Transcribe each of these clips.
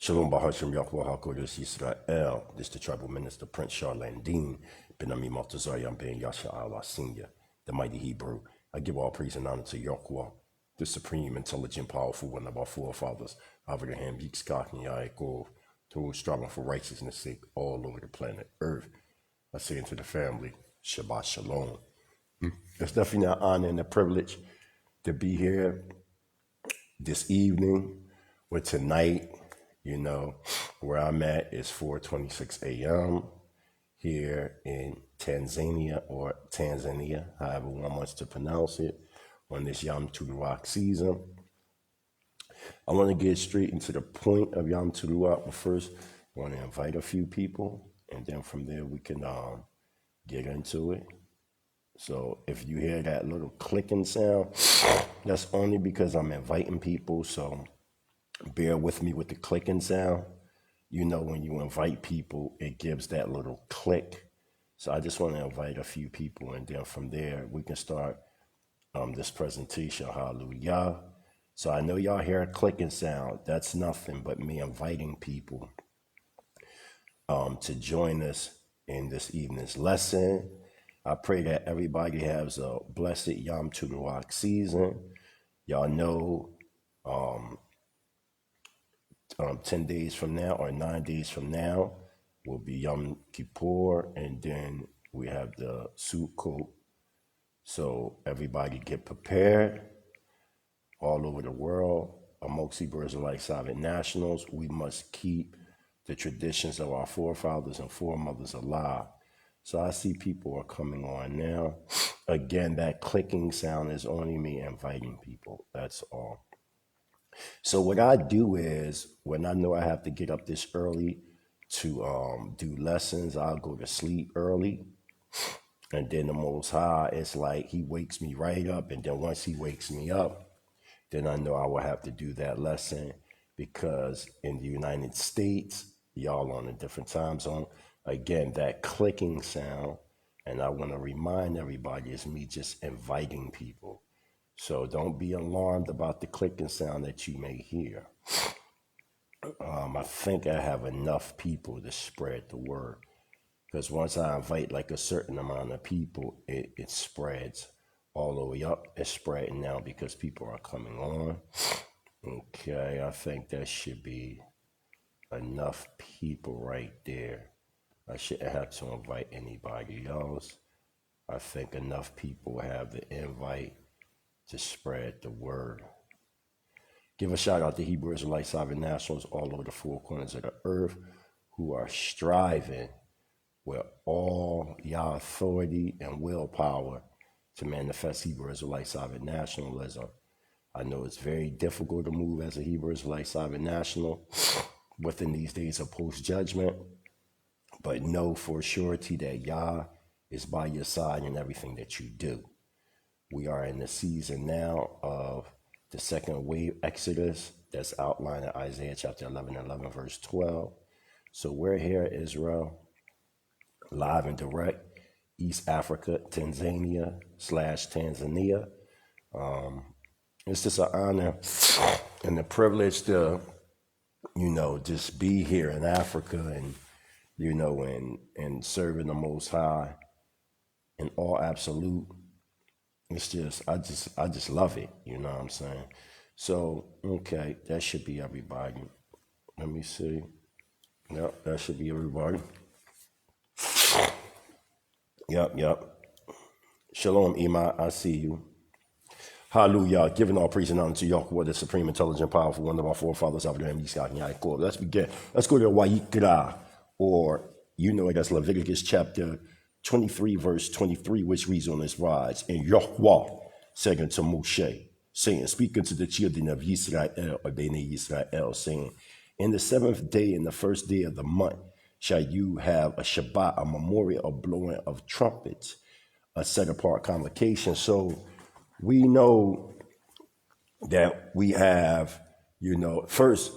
Shalom Bahashim Yahweh HaKodesh Israel. This is the tribal minister, Prince Charlene Dean, Ben Ami Maltazar Ben Yasha Allah Senior, the mighty Hebrew. I give all praise and honor to Yahweh, the supreme, intelligent, powerful one of our forefathers, Abraham, Yitzchak, and Yaakov, those striving for righteousness' sake all over the planet Earth. I say into the family, Shabbat Shalom. It's definitely an honor and a privilege to be here this evening or tonight. You know, where I'm at is 4:26 a.m. here in Tanzania, however one wants to pronounce it, on this Yom Teruah season. I want to get straight into the point of Yom Teruah, but first I want to invite a few people, and then from there we can get into it. So if you hear that little clicking sound, that's only because I'm inviting people, so bear with me with the clicking sound. You know, when you invite people, it gives that little click. So I just want to invite a few people, and then from there, we can start this presentation. Hallelujah. So I know y'all hear a clicking sound. That's nothing but me inviting people to join us in this evening's lesson. I pray that everybody has a blessed Yom Teruah season. Y'all know 10 days from now or 9 days from now will be Yom Kippur, and then we have the Sukkot. So everybody get prepared all over the world. Amongst Hebrew Israelite Sovereign Nationals, we must keep the traditions of our forefathers and foremothers alive. So I see people are coming on now. Again, that clicking sound is only me inviting people. That's all. So what I do is, when I know I have to get up this early to do lessons, I'll go to sleep early. And then the Most High, it's like he wakes me right up. And then once he wakes me up, then I know I will have to do that lesson, because in the United States, y'all on a different time zone. Again, that clicking sound, and I want to remind everybody, is me just inviting people. So don't be alarmed about the clicking sound that you may hear. I think I have enough people to spread the word, because once I invite like a certain amount of people, it spreads all the way up. It's spreading now because people are coming on. Okay, I think that should be enough people right there. I shouldn't have to invite anybody else. I think enough people have the invite to spread the word. Give a shout out to Hebrew Israelite Sovereign Nationals all over the four corners of the earth who are striving with all your authority and willpower to manifest Hebrew Israelite Sovereign Nationalism. I know it's very difficult to move as a Hebrew Israelite Sovereign National within these days of post-judgment, but know for surety that Yah is by your side in everything that you do. We are in the season now of the second wave exodus that's outlined in Isaiah chapter 11, verse 12. So we're here, Israel, live and direct, East Africa, Tanzania/Tanzania. It's just an honor and a privilege to, just be here in Africa and, and serving the Most High in all absolute. It's just, I just love it. You know what I'm saying? So, okay, that should be everybody. Let me see. Yep, that should be everybody. Yep. Shalom, Ima, I see you. Hallelujah. Giving all praise and honor to Yahweh, the supreme, intelligent, powerful, one of our forefathers, Abraham, Yitzchak, and Yaakov. Let's begin. Let's go to Wayikra, or it as Leviticus chapter 23, verse 23, which reads on this wise. And Yahweh said unto Moshe, saying, speak unto the children of Israel, or Bnei Israel, saying, in the seventh day, in the first day of the month, shall you have a Shabbat, a memorial of blowing of trumpets, a set apart convocation. So we know that we have, first,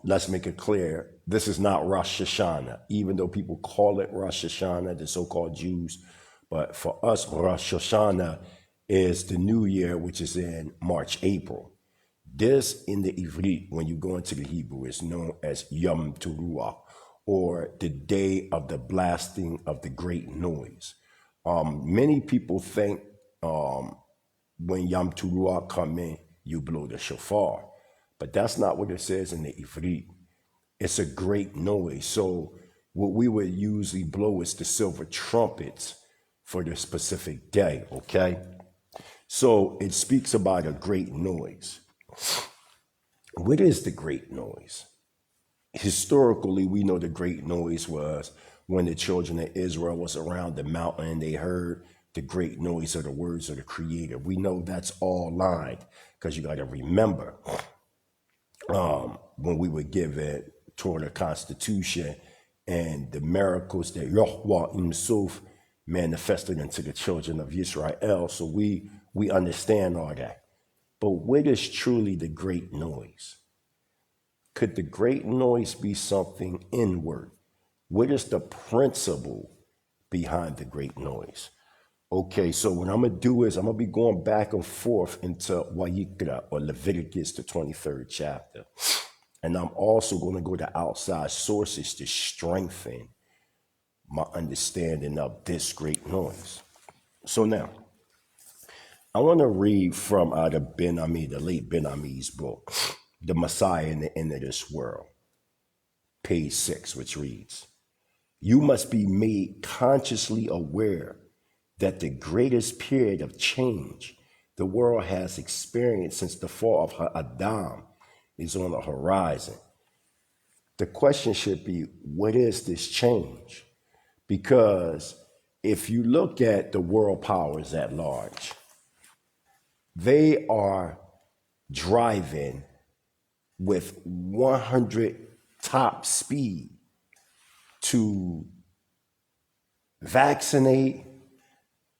let's make it clear, this is not Rosh Hashanah, even though people call it Rosh Hashanah, the so-called Jews. But for us, Rosh Hashanah is the new year, which is in March, April. This in the Ivrit, when you go into the Hebrew, is known as Yom Teruah, or the day of the blasting of the great noise. Many people think when Yom Teruah come in, you blow the shofar. But that's not what it says in the Ivrit. It's a great noise. So what we would usually blow is the silver trumpets for the specific day, okay? So it speaks about a great noise. What is the great noise? Historically, we know the great noise was when the children of Israel was around the mountain and they heard the great noise of the words of the Creator. We know that's all lied, because you got to remember when we were given toward the Constitution and the miracles that Yahweh himself manifested into the children of Israel. So we understand all that. But what is truly the great noise? Could the great noise be something inward? What is the principle behind the great noise? Okay, so what I'm going to do is I'm going to be going back and forth into Vayikra, or Leviticus, the 23rd chapter. And I'm also going to go to outside sources to strengthen my understanding of this great noise. So now, I want to read from out of Ben Ami, the late Ben Ami's book, The Messiah and the End of This World, page 6, which reads, "You must be made consciously aware that the greatest period of change the world has experienced since the fall of Adam is on the horizon." The question should be, what is this change? Because if you look at the world powers at large, they are driving with 100 top speed to vaccinate,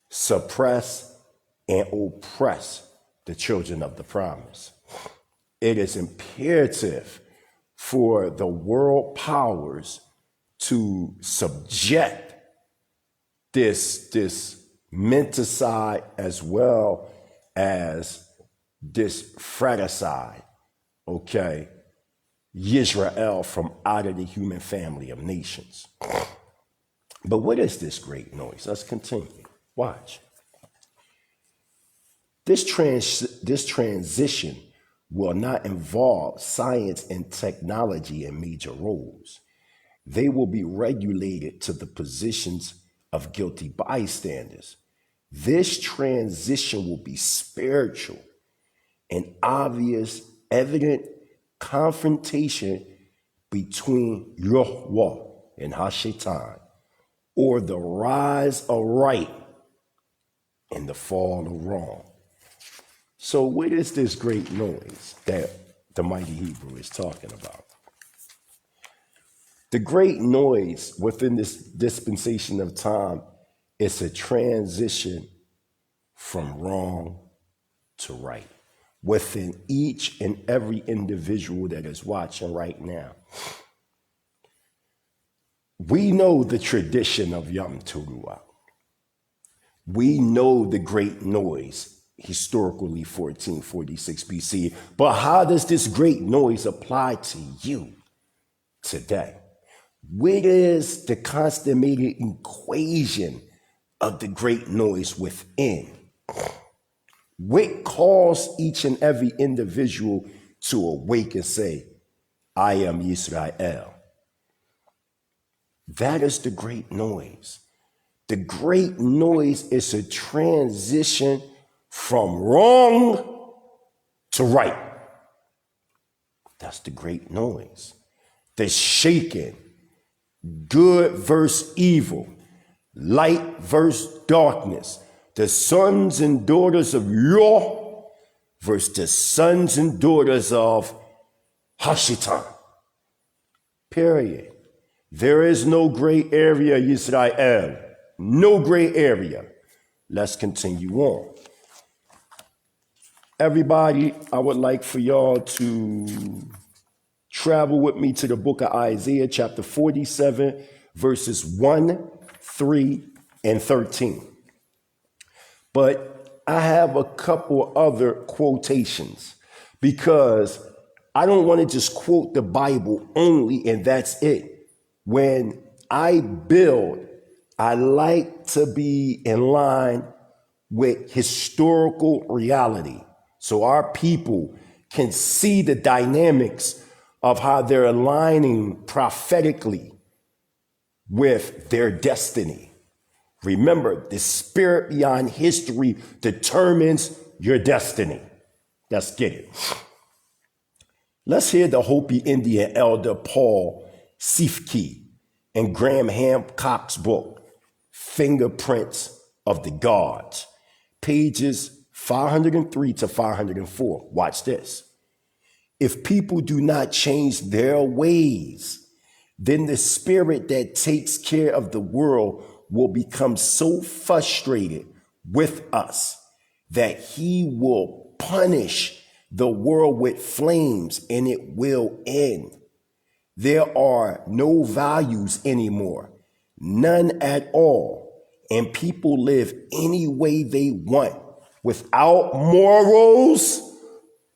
suppress, and oppress the children of the promise. It is imperative for the world powers to subject this menticide as well as this fratricide, okay, Israel from out of the human family of nations. But what is this great noise? Let's continue. Watch. This transition will not involve science and technology in major roles. They will be regulated to the positions of guilty bystanders. This transition will be spiritual, an obvious, evident confrontation between Yahweh and Ha-Shaitan, or the rise of right and the fall of wrong. So what is this great noise that the mighty Hebrew is talking about? The great noise within this dispensation of time is a transition from wrong to right within each and every individual that is watching right now. We know the tradition of Yom Teruah. We know the great noise, historically 1446 BC. But how does this great noise apply to you today? What is the consummated equation of the great noise within? What calls each and every individual to awake and say, I am Israel? That is the great noise. The great noise is a transition from wrong to right. That's the great noise. The shaking, good versus evil, light versus darkness, the sons and daughters of Yah versus the sons and daughters of Ha-Shaitan. Period. There is no gray area, Israel. No gray area. Let's continue on. Everybody, I would like for y'all to travel with me to the book of Isaiah, chapter 47, verses 1, 3, and 13. But I have a couple other quotations because I don't want to just quote the Bible only and that's it. When I build, I like to be in line with historical reality so our people can see the dynamics of how they're aligning prophetically with their destiny. Remember, the spirit beyond history determines your destiny. Let's get it. Let's hear the Hopi Indian elder Paul Sifke and Graham Hancock's book, Fingerprints of the Gods, pages 503 to 504. Watch this. If people do not change their ways, then the spirit that takes care of the world will become so frustrated with us that he will punish the world with flames and it will end. There are no values anymore, none at all, and people live any way they want without morals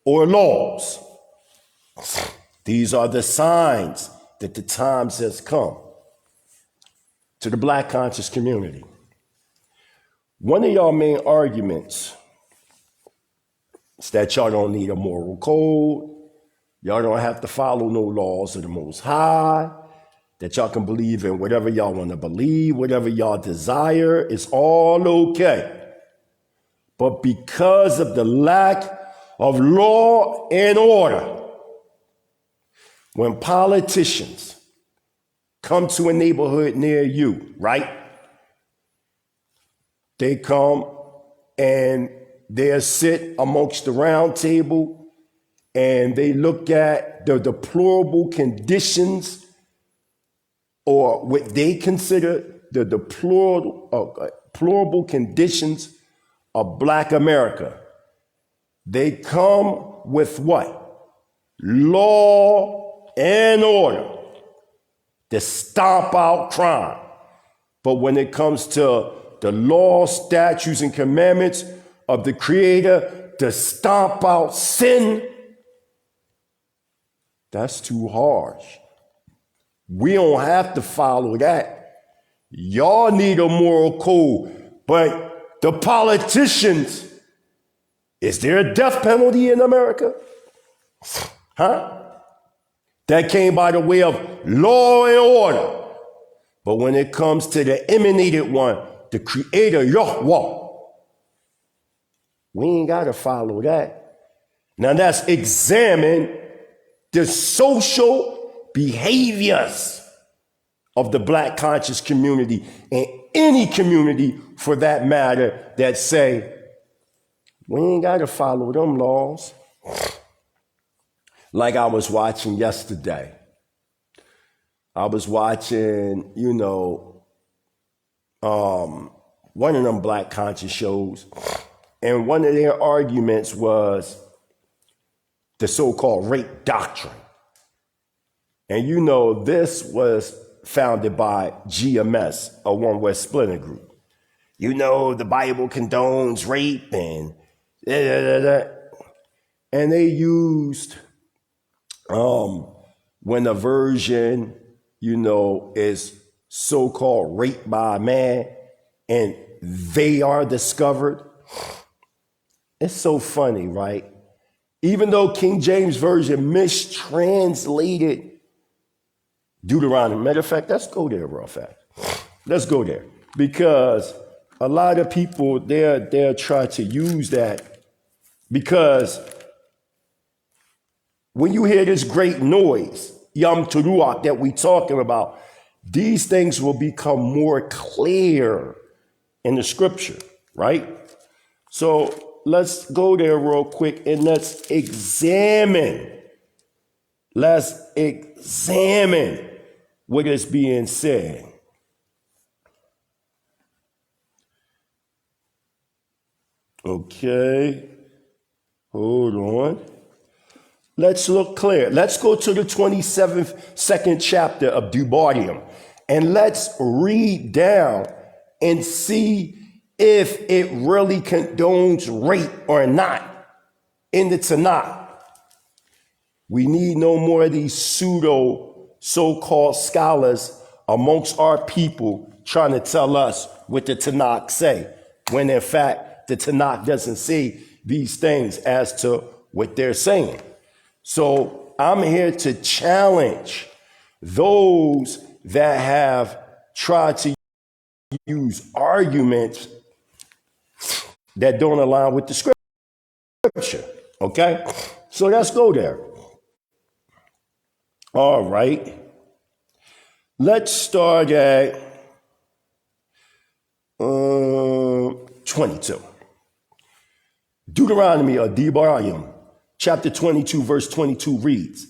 or laws. These are the signs that the times has come. To the Black conscious community, one of y'all main arguments is that y'all don't need a moral code, y'all don't have to follow no laws of the Most High, that y'all can believe in whatever y'all want to believe, whatever y'all desire, it's all okay. But because of the lack of law and order, when politicians come to a neighborhood near you, right? They come and they'll sit amongst the round table and they look at the deplorable conditions or what they consider the deplorable conditions of Black America. They come with what? Law and order to stomp out crime. But when it comes to the law, statutes, and commandments of the Creator to stomp out sin, that's too harsh. We don't have to follow that. Y'all need a moral code, but the politicians, is there a death penalty in America? Huh? That came by the way of law and order. But when it comes to the emanated one, the Creator, Yahweh, we ain't got to follow that. Now that's examine the social behaviors of the Black conscious community and any community for that matter that say, we ain't got to follow them laws. Like I was watching yesterday. I was watching, one of them Black conscious shows. And one of their arguments was the so-called rape doctrine. And this was founded by GMS, a One West Splinter Group. The Bible condones rape and And they used when a virgin, is so-called raped by a man and they are discovered. It's so funny, right? Even though King James Version mistranslated Deuteronomy. Matter of fact, let's go there real fast. Let's go there. Because a lot of people, they're trying to use that because when you hear this great noise, Yom Teruah, that we talking about, these things will become more clear in the scripture, right? So let's go there real quick and let's examine. Let's examine what is being said. Okay, hold on. Let's look clear. Let's go to the 27th chapter of Deuteronomy and let's read down and see if it really condones rape or not in the Tanakh. We need no more of these pseudo so-called scholars amongst our people trying to tell us what the Tanakh say, when in fact the Tanakh doesn't say these things as to what they're saying. So I'm here to challenge those that have tried to use arguments that don't align with the scripture. Okay? So let's go there. All right. Let's start at 22. Deuteronomy or Devarim, chapter 22, verse 22 reads,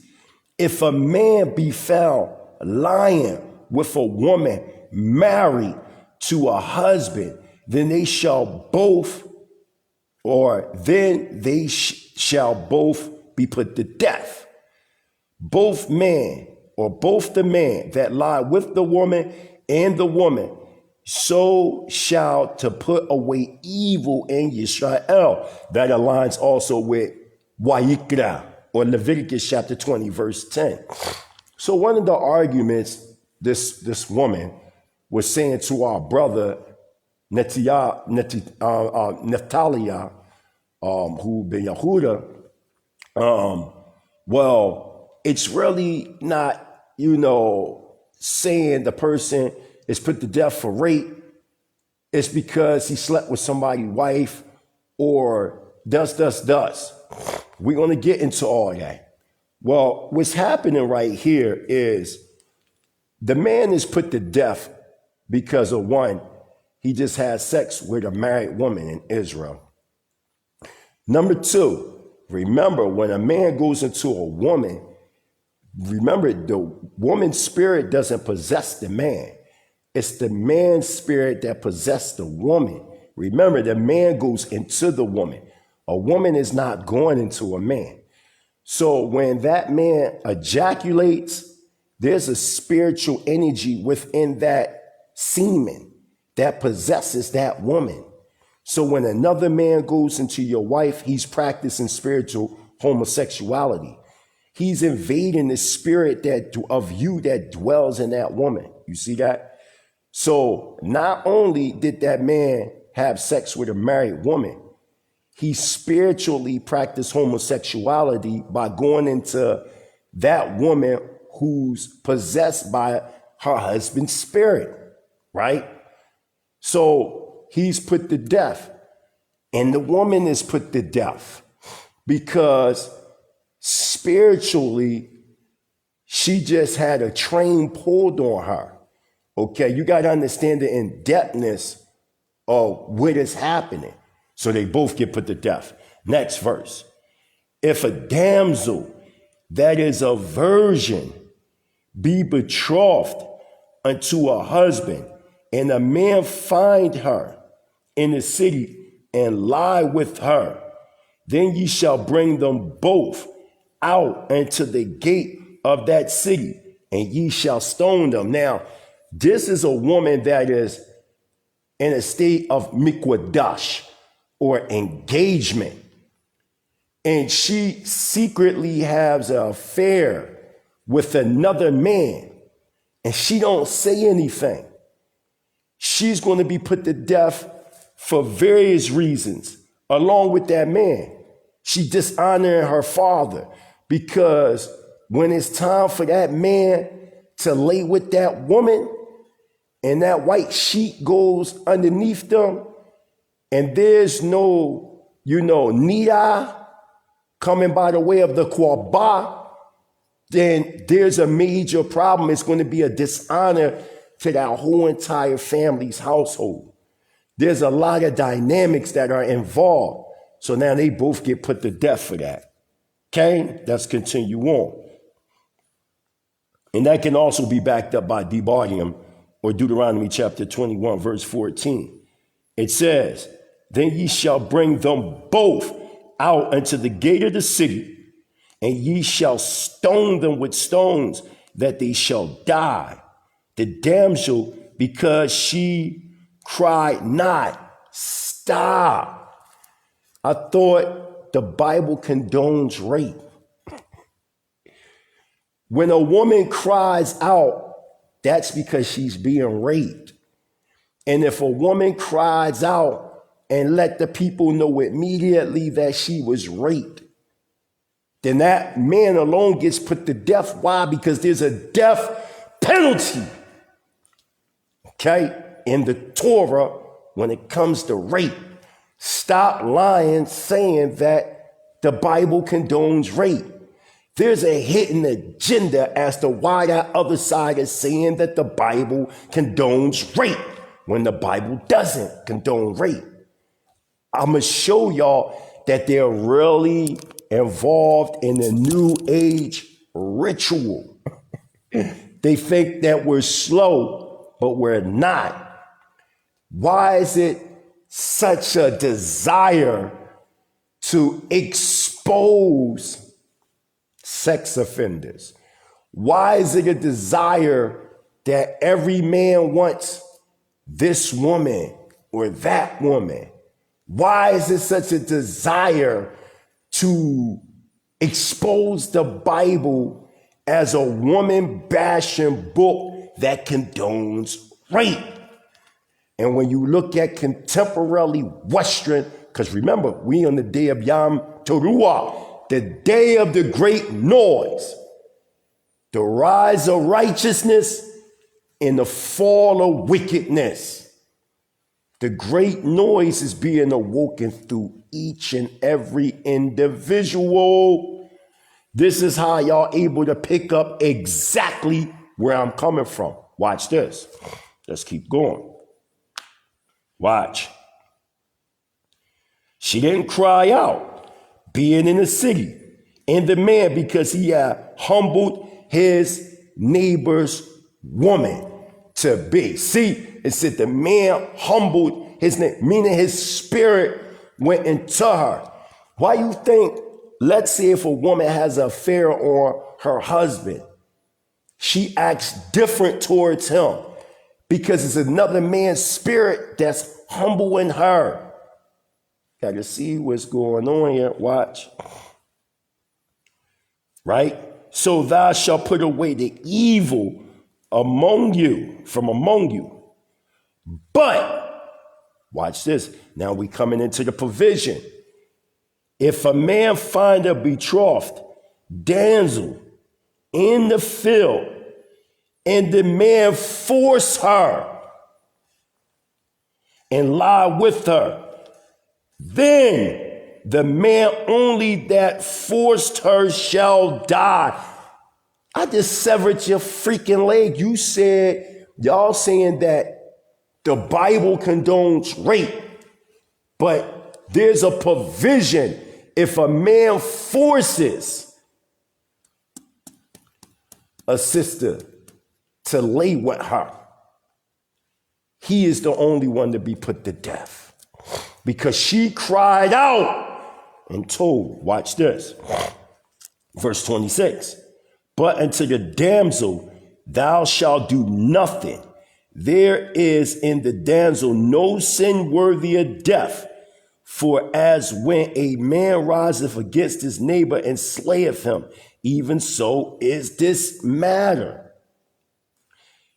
if a man be found lying with a woman married to a husband, then they shall both, shall both be put to death. Both men, or both the man that lie with the woman and the woman, so shall to put away evil in Yisrael. That aligns also with Wayikra, or Leviticus chapter 20, verse 10. So one of the arguments this woman was saying to our brother Natalia, who ben Yehuda, well, it's really not, saying the person is put to death for rape. It's because he slept with somebody's wife or does. We're going to get into all that. Well, what's happening right here is the man is put to death because of one, he just had sex with a married woman in Israel. Number two, remember when a man goes into a woman, remember the woman's spirit doesn't possess the man. It's the man's spirit that possesses the woman. Remember, the man goes into the woman. A woman is not going into a man. So when that man ejaculates, there's a spiritual energy within that semen that possesses that woman. So when another man goes into your wife, he's practicing spiritual homosexuality. He's invading the spirit of you that dwells in that woman. You see that? So not only did that man have sex with a married woman, he spiritually practiced homosexuality by going into that woman who's possessed by her husband's spirit, right? So he's put to death, and the woman is put to death because spiritually, she just had a train pulled on her. Okay, you got to understand the in-depthness of what is happening. So they both get put to death. Next verse. If a damsel that is a virgin be betrothed unto a husband, and a man find her in the city and lie with her, then ye shall bring them both out into the gate of that city, and ye shall stone them. Now, this is a woman that is in a state of mikwadash, or engagement. And she secretly has an affair with another man, and she don't say anything. She's going to be put to death for various reasons, along with that man. She dishonoring her father, because when it's time for that man to lay with that woman, and that white sheet goes underneath them, and there's no, nida coming by the way of the kwaba, then there's a major problem. It's going to be a dishonor to that whole entire family's household. There's a lot of dynamics that are involved. So now they both get put to death for that. Okay, let's continue on. And that can also be backed up by Devarim, or Deuteronomy chapter 21, verse 14. It says, then ye shall bring them both out unto the gate of the city, and ye shall stone them with stones, that they shall die. The damsel, because she cried not. Stop. I thought the Bible condones rape. When a woman cries out, that's because she's being raped. And if a woman cries out and let the people know immediately that she was raped, then that man alone gets put to death. Why? Because there's a death penalty, okay, in the Torah when it comes to rape. Stop lying, saying that the Bible condones rape. There's a hidden agenda as to why that other side is saying that the Bible condones rape when the Bible doesn't condone rape. I'm going to show y'all that they're really involved in a new age ritual. They think that we're slow, but we're not. Why is it such a desire to expose sex offenders? Why is it a desire that every man wants this woman or that woman? Why is it such a desire to expose the Bible as a woman bashing book that condones rape? And when you look at contemporary Western, because remember, we on the day of Yom Teruah, the day of the great noise, the rise of righteousness and the fall of wickedness. The great noise is being awoken through each and every individual. This is how y'all able to pick up exactly where I'm coming from. Watch this. Let's keep going. Watch. She didn't cry out, being in the city, and the man, because he had humbled his neighbor's woman to be. See, it said the man humbled his name, meaning his spirit went into her. Why you think, let's say if a woman has an affair on her husband, she acts different towards him because it's another man's spirit that's humbling her. Got to see what's going on here. Watch. Right? So thou shalt put away the evil from among you. But, watch this. Now we coming into the provision. If a man find a betrothed damsel in the field, and the man force her and lie with her, then the man only that forced her shall die. I just severed your freaking leg. You said, y'all saying that the Bible condones rape, but there's a provision. If a man forces a sister to lay with her, he is the only one to be put to death because she cried out and told. Watch this. Verse 26. But unto the damsel thou shalt do nothing. There is in the damsel no sin worthy of death. For as when a man riseth against his neighbor and slayeth him, even so is this matter.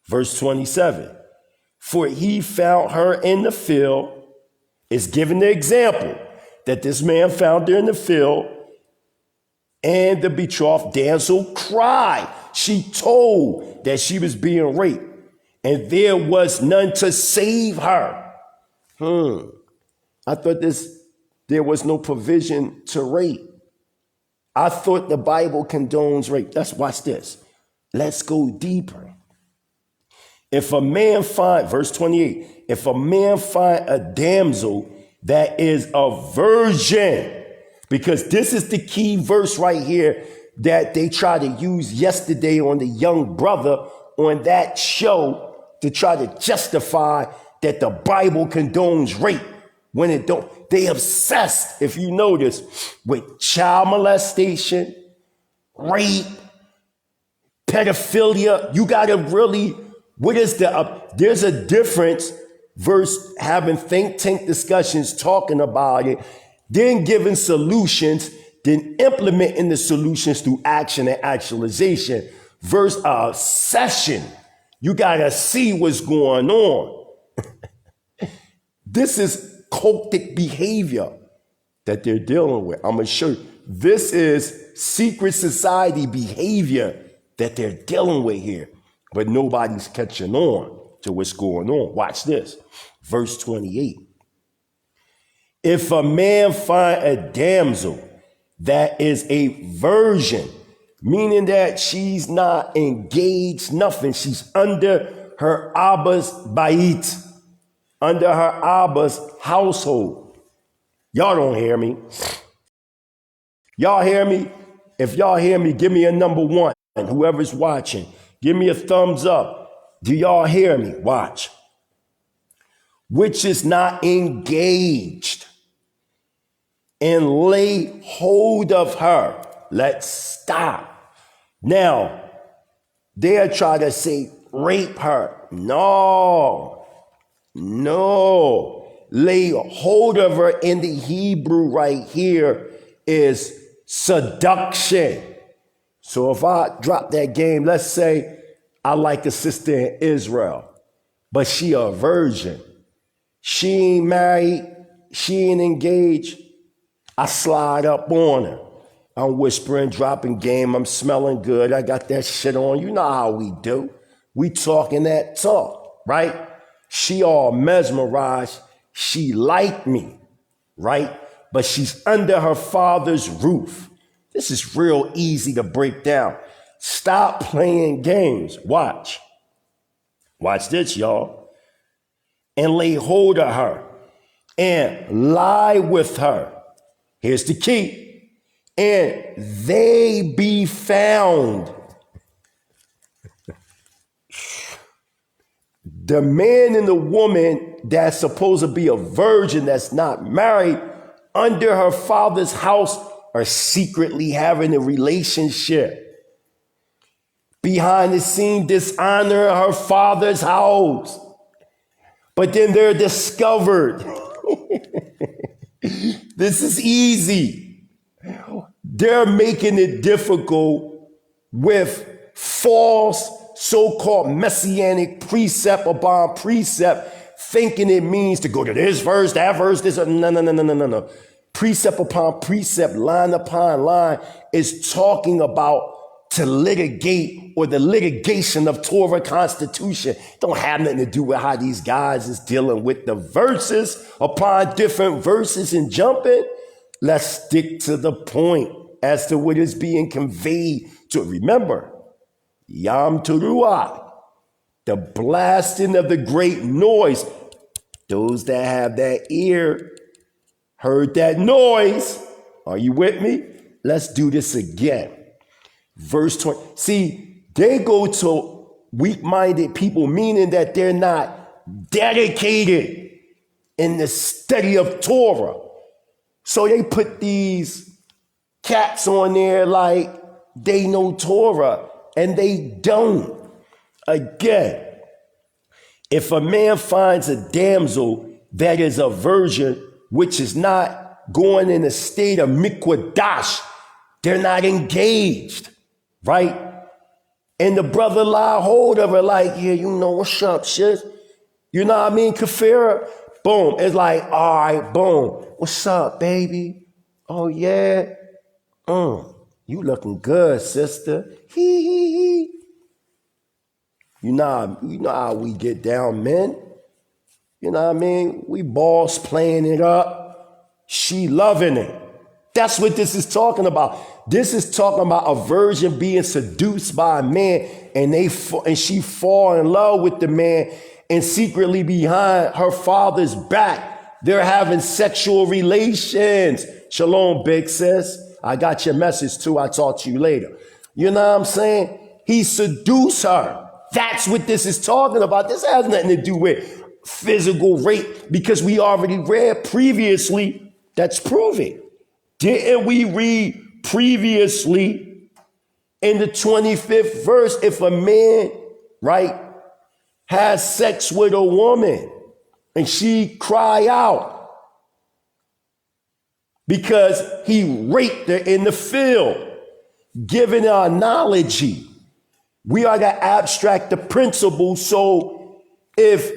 Verse 27. For he found her in the field, is given the example that this man found her in the field, and the betrothed damsel cried. She told that she was being raped, and there was none to save her. I thought there was no provision to rape. I thought the Bible condones rape. Let's watch this. Let's go deeper. If a man find, verse 28, if a man find a damsel that is a virgin, because this is the key verse right here that they tried to use yesterday on the young brother on that show to try to justify that the Bible condones rape when it don't. They obsessed, if you notice, with child molestation, rape, pedophilia. You got to really, what is there's a difference versus having think tank discussions talking about it, then giving solutions, then implementing the solutions through action and actualization. session. You got to see what's going on. This is cultic behavior that they're dealing with. I'm going to show you. This is secret society behavior that they're dealing with here. But nobody's catching on to what's going on. Watch this. Verse 28. If a man find a damsel that is a virgin, meaning that she's not engaged, nothing. She's under her Abba's bait, under her Abba's household. Y'all don't hear me. Y'all hear me? If y'all hear me, give me a number one. And whoever's watching, give me a thumbs up. Do y'all hear me? Watch. Which is not engaged, and lay hold of her. Let's stop. Now, they'll try to say, rape her. No. Lay hold of her in the Hebrew right here is seduction. So if I drop that game, let's say I like a sister in Israel, but she a virgin. She ain't married. She ain't engaged. I slide up on her. I'm whispering, dropping game. I'm smelling good. I got that shit on. You know how we do. We talking that talk, right? She all mesmerized. She liked me, right? But she's under her father's roof. This is real easy to break down. Stop playing games. Watch. Watch this, y'all. And lay hold of her and lie with her. Here's the key. And they be found. The man and the woman that's supposed to be a virgin that's not married under her father's house are secretly having a relationship. Behind the scene, dishonor her father's house. But then they're discovered. This is easy. They're making it difficult with false so-called messianic precept upon precept, thinking it means to go to this verse, that verse, this. No. Precept upon precept, line upon line is talking about to litigate or the litigation of Torah constitution. Don't have nothing to do with how these guys is dealing with the verses upon different verses and jumping. Let's stick to the point as to what is being conveyed to remember. Yom Teruah, the blasting of the great noise. Those that have that ear heard that noise. Are you with me? Let's do this again. Verse 20. See, they go to weak-minded people, meaning that they're not dedicated in the study of Torah. So they put these cats on there like they know Torah, and they don't. Again, if a man finds a damsel that is a virgin, which is not going in a state of mikwadash, they're not engaged, right? And the brother lie hold of her like, yeah, you know, what's up, shit? You know what I mean? Kafira, boom. It's like, all right, boom. What's up, baby? Oh, yeah. You looking good, sister. Hee. You know how we get down, men. You know what I mean? We boss playing it up. She loving it. That's what this is talking about. This is talking about a virgin being seduced by a man, and she fall in love with the man, and secretly behind her father's back, they're having sexual relations. Shalom, big sis. I got your message too. I'll talk to you later. You know what I'm saying? He seduced her. That's what this is talking about. This has nothing to do with physical rape, because we already read previously that's proving. Didn't we read previously in the 25th verse, if a man, right, has sex with a woman and she cry out because he raped her in the field, giving an analogy We are to abstract the principle. So if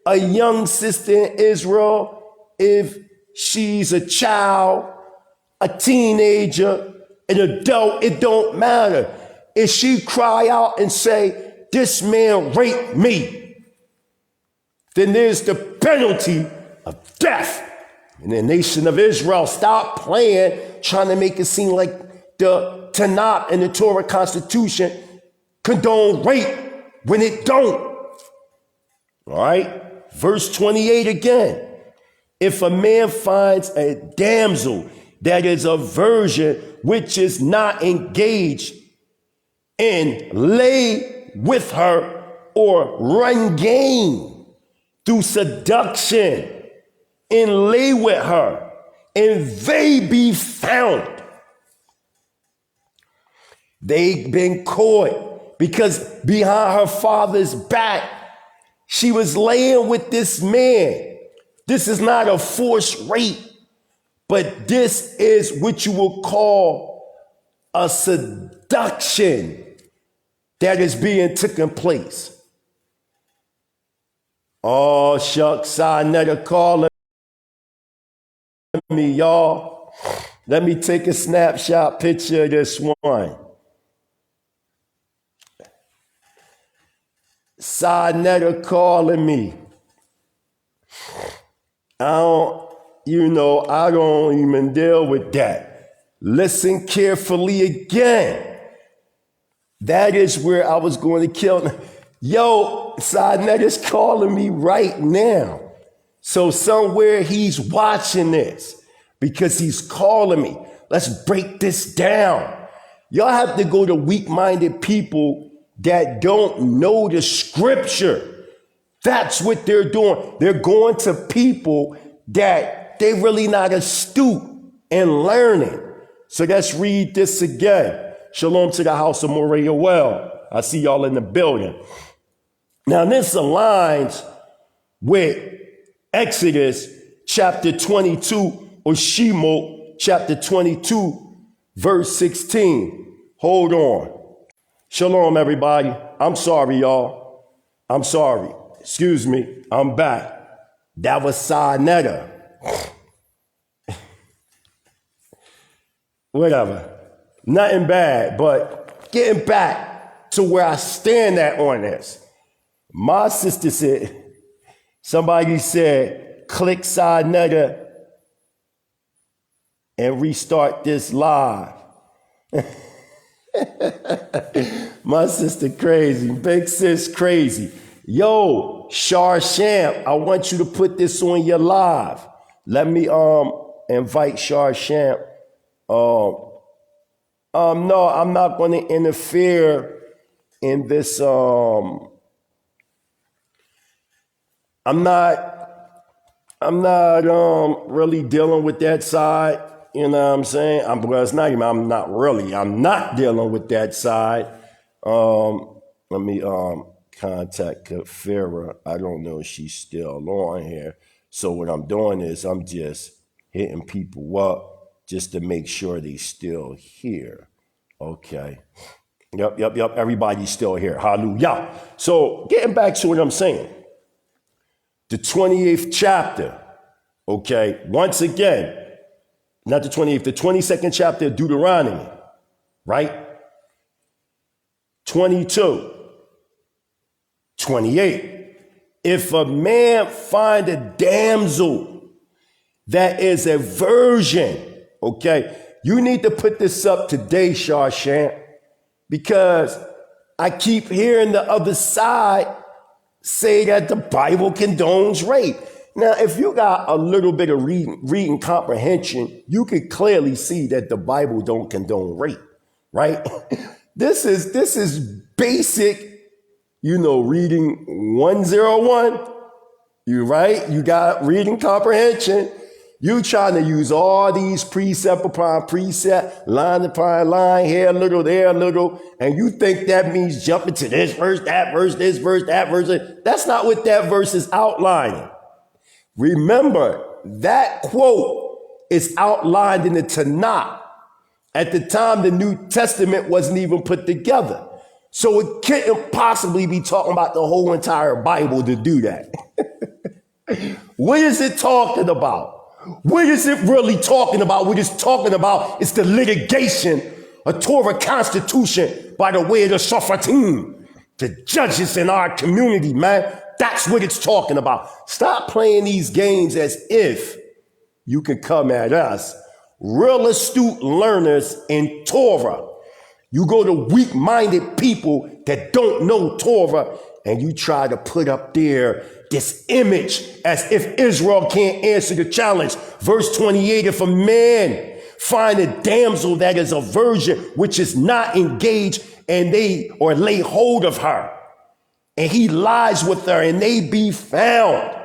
a young sister in Israel, if she's a child, a teenager, an adult, it don't matter. If she cry out and say, this man raped me, then there's the penalty of death. And the nation of Israel, stop playing, trying to make it seem like the Qanath and the Torah Constitution condone rape when it don't. All right? Verse 28 again. If a man finds a damsel that is a virgin which is not engaged in, lay with her or run game through seduction and lay with her, and they be found. They've been caught because behind her father's back, she was laying with this man. This is not a forced rape, but this is what you will call a seduction that is being taken place. Oh, shucks, I never call me, y'all. Let me take a snapshot picture of this one. Sinetta calling me. I don't even deal with that. Listen carefully again. That is where I was going to kill. Yo, Sinetta's calling me right now. So somewhere he's watching this because he's calling me. Let's break this down. Y'all have to go to weak-minded people that don't know the scripture. That's what they're doing. They're going to people that they really not astute in learning. So let's read this again. Shalom to the house of Morea Well. I see y'all in the building. Now this aligns with Exodus chapter 22 or Shemot chapter 22 verse 16. Hold on. Shalom everybody. I'm sorry y'all. I'm sorry. Excuse me. I'm back. That was Sinetta. Whatever. Nothing bad, but getting back to where I stand at on this. My sister said, somebody said, click Sinetta and restart this live. My sister crazy. Big sis crazy. Yo, Shar Sham, I want you to put this on your live. Let me invite Shar Sham. No, I'm not going to interfere in this. I'm not really dealing with that side. You know what I'm saying? I'm not dealing with that side. Let me contact Kafira. I don't know if she's still on here. So what I'm doing is I'm just hitting people up just to make sure they still here. Okay. Yep. Everybody's still here. Hallelujah. So getting back to what I'm saying. The 28th chapter. Okay. Once again, not the 28th, the 22nd chapter of Deuteronomy. Right? 22. 28. If a man find a damsel that is a virgin, okay, you need to put this up today, Sharshan, because I keep hearing the other side say that the Bible condones rape. Now, if you got a little bit of reading comprehension, you could clearly see that the Bible don't condone rape, right? This is basic, reading 101. You right? You got reading comprehension. You trying to use all these precept upon precept, line upon line, here a little, there a little, and you think that means jumping to this verse, that verse, this verse, that verse. That's not what that verse is outlining. Remember, that quote is outlined in the Qanath. At the time, the New Testament wasn't even put together. So it couldn't possibly be talking about the whole entire Bible to do that. What is it talking about? What is it really talking about? What it's talking about is the litigation, a Torah constitution by the way of the Shofratim, the judges in our community, man. That's what it's talking about. Stop playing these games as if you can come at us, real astute learners in Torah. You go to weak-minded people that don't know Torah, and you try to put up there this image as if Israel can't answer the challenge. Verse 28, if a man find a damsel that is a virgin, which is not engaged, and they or lay hold of her, and he lies with her, and they be found.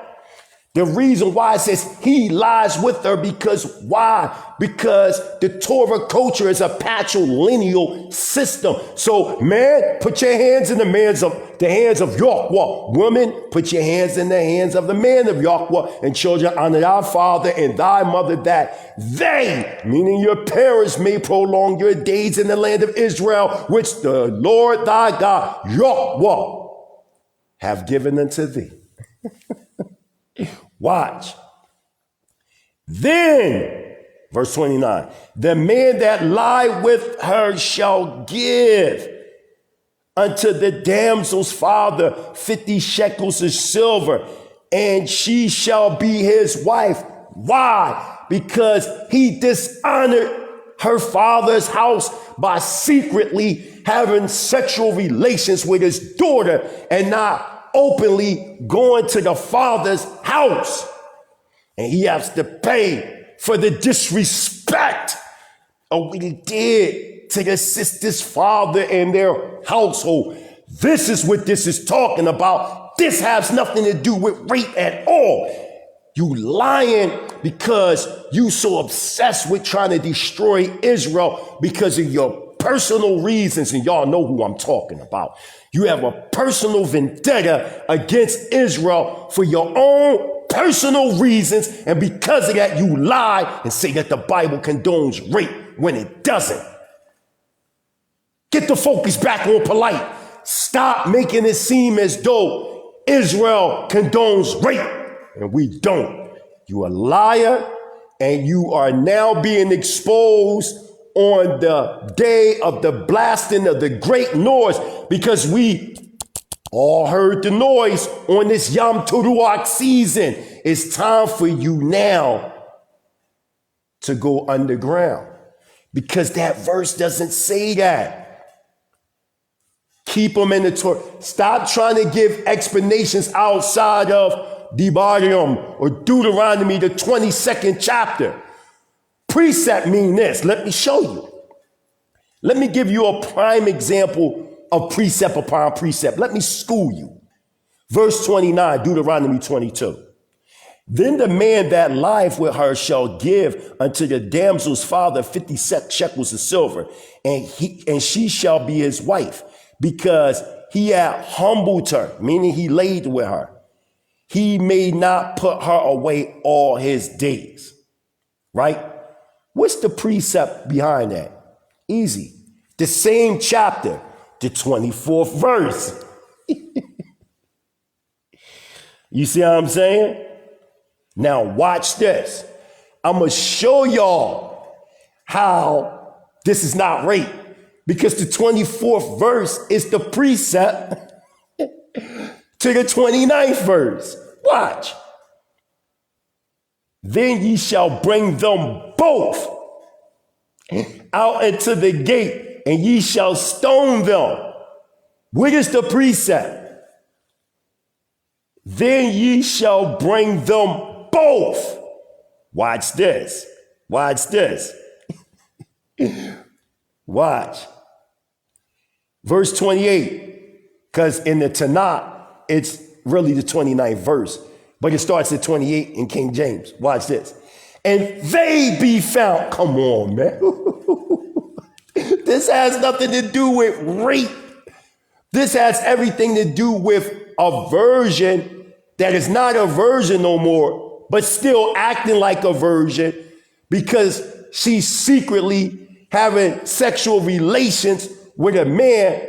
The reason why it says he lies with her, because why? Because the Torah culture is a patrilineal system. So man, put your hands in the hands of Yahweh. Woman, put your hands in the hands of the man of Yahweh. And children, honor thy father and thy mother, that they, meaning your parents, may prolong your days in the land of Israel, which the Lord thy God, Yahweh, have given unto thee. Watch. Then, verse 29, the man that lie with her shall give unto the damsel's father 50 shekels of silver, and she shall be his wife. Why? Because he dishonored her father's house by secretly having sexual relations with his daughter and not openly going to the father's house. And he has to pay for the disrespect of what he did to the sister's father and their household. This is what this is talking about. This has nothing to do with rape at all. You lying because you so obsessed with trying to destroy Israel because of your personal reasons, and y'all know who I'm talking about. You have a personal vendetta against Israel for your own personal reasons, and because of that, you lie and say that the Bible condones rape when it doesn't. Get the focus back on polite. Stop making it seem as though Israel condones rape, and we don't. You a liar, and you are now being exposed on the day of the blasting of the great noise, because we all heard the noise on this Yom Teruah season. It's time for you now to go underground, because that verse doesn't say that. Keep them in the Torah. Stop trying to give explanations outside of Devarim or Deuteronomy, the 22nd chapter. Precept mean this. Let me show you. Let me give you a prime example of precept upon precept. Let me school you. Verse 29, Deuteronomy 22. Then the man that lieth with her shall give unto the damsel's father 50 shekels of silver, and she shall be his wife, because he had humbled her, meaning he laid with her. He may not put her away all his days. Right? What's the precept behind that? Easy. The same chapter, the 24th verse. You see what I'm saying? Now watch this. I'm going to show y'all how this is not rape, because the 24th verse is the precept to the 29th verse. Watch. Then ye shall bring them both out into the gate, and ye shall stone them. What is the precept? Then ye shall bring them both. Watch this. Watch this. Watch. Verse 28, because in the Qanath, it's really the 29th verse, but it starts at 28 in King James. Watch this. And they be found. Come on, man. This has nothing to do with rape. This has everything to do with a virgin that is not a virgin no more, but still acting like a virgin because she's secretly having sexual relations with a man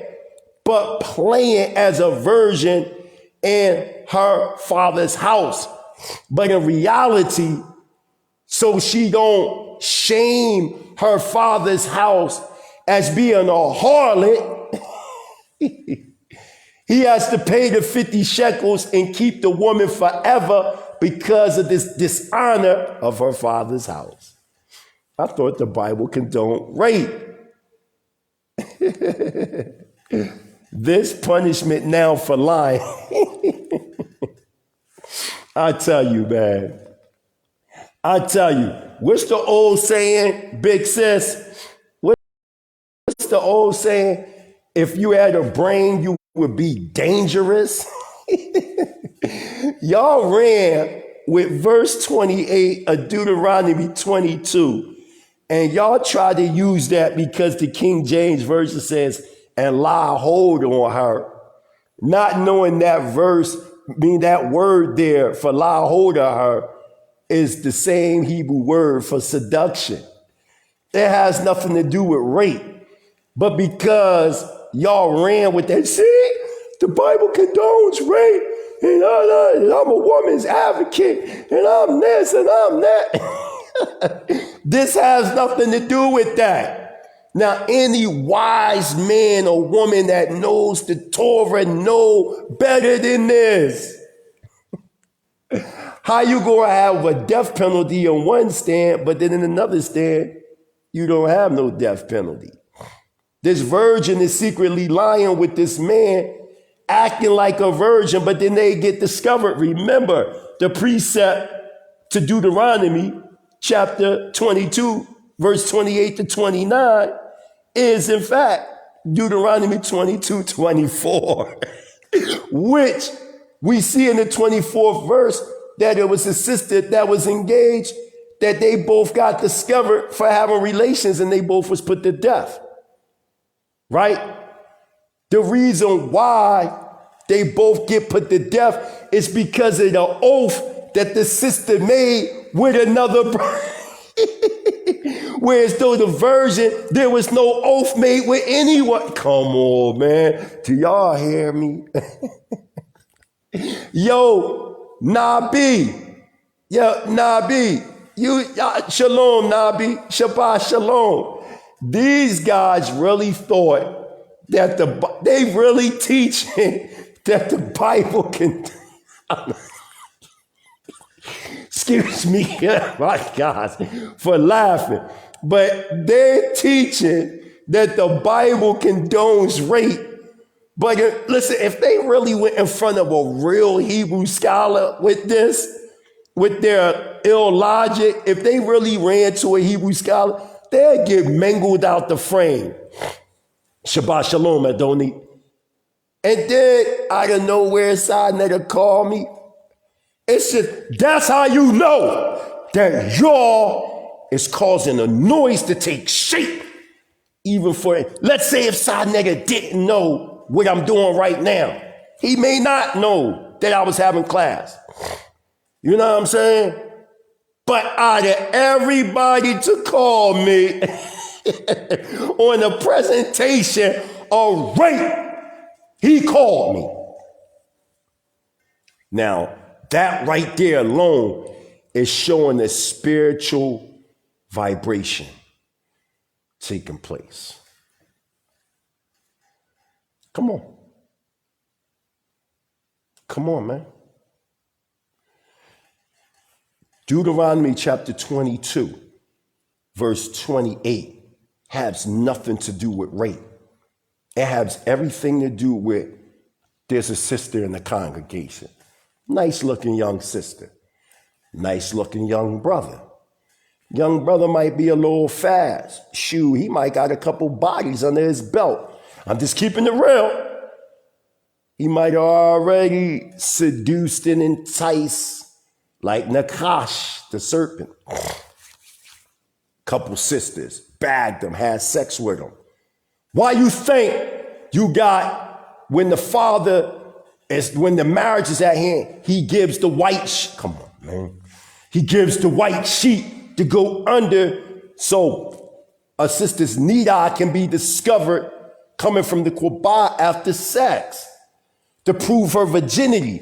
but playing as a virgin in her father's house. But in reality, so she don't shame her father's house as being a harlot, he has to pay the 50 shekels and keep the woman forever because of this dishonor of her father's house. I thought the Bible condoned rape. This punishment now for lying. I tell you, man. I tell you, what's the old saying, big sis? What's the old saying? If you had a brain, you would be dangerous. Y'all ran with verse 28 of Deuteronomy 22, and y'all tried to use that because the King James Version says, and lie hold on her, not knowing that verse, mean that word there for lie hold of her is the same Hebrew word for seduction. It has nothing to do with rape. But because y'all ran with that, see, the Bible condones rape, and I'm a woman's advocate, and I'm this and I'm that. This has nothing to do with that. Now, any wise man or woman that knows the Torah know better than this. How you gonna have a death penalty on one stand, but then in another stand, you don't have no death penalty? This virgin is secretly lying with this man, acting like a virgin, but then they get discovered. Remember, the precept to Deuteronomy chapter 22, verse 28 to 29 is in fact Deuteronomy 22:24, which we see in the 24th verse that it was a sister that was engaged, that they both got discovered for having relations and they both was put to death. Right? The reason why they both get put to death is because of the oath that the sister made with another brother. Whereas though the virgin, there was no oath made with anyone. Come on, man. Do y'all hear me? Yo, Nabi. Yo, Nabi. Shalom, Nabi. Shabbat shalom. These guys really thought that they really teaching that the Bible can... Excuse me, my God, for laughing. But they're teaching that the Bible condones rape. But listen, if they really went in front of a real Hebrew scholar with this, with their ill logic, if they really ran to a Hebrew scholar, they'd get mangled out the frame. Shabbat shalom, Adoni. And then out of nowhere, Side call me. It's just, that's how you know that y'all is causing a noise to take shape. Even for, let's say if Side didn't know what I'm doing right now. He may not know that I was having class. You know what I'm saying? But out of everybody to call me on the presentation of rape, he called me. Now, that right there alone is showing a spiritual vibration taking place. Come on. Come on, man. Deuteronomy chapter 22, verse 28 has nothing to do with rape. It has everything to do with there's a sister in the congregation. Nice looking young sister. Nice looking young brother. Young brother might be a little fast. Shoot, he might got a couple bodies under his belt. I'm just keeping it real. He might have already seduced and enticed like Nakash, the serpent. Couple sisters, bagged them, had sex with them. Why you think you got, when the marriage is at hand, he gives the white, come on, man. He gives the white sheet to go under so a sister's nida can be discovered coming from the Qur'an after sex to prove her virginity.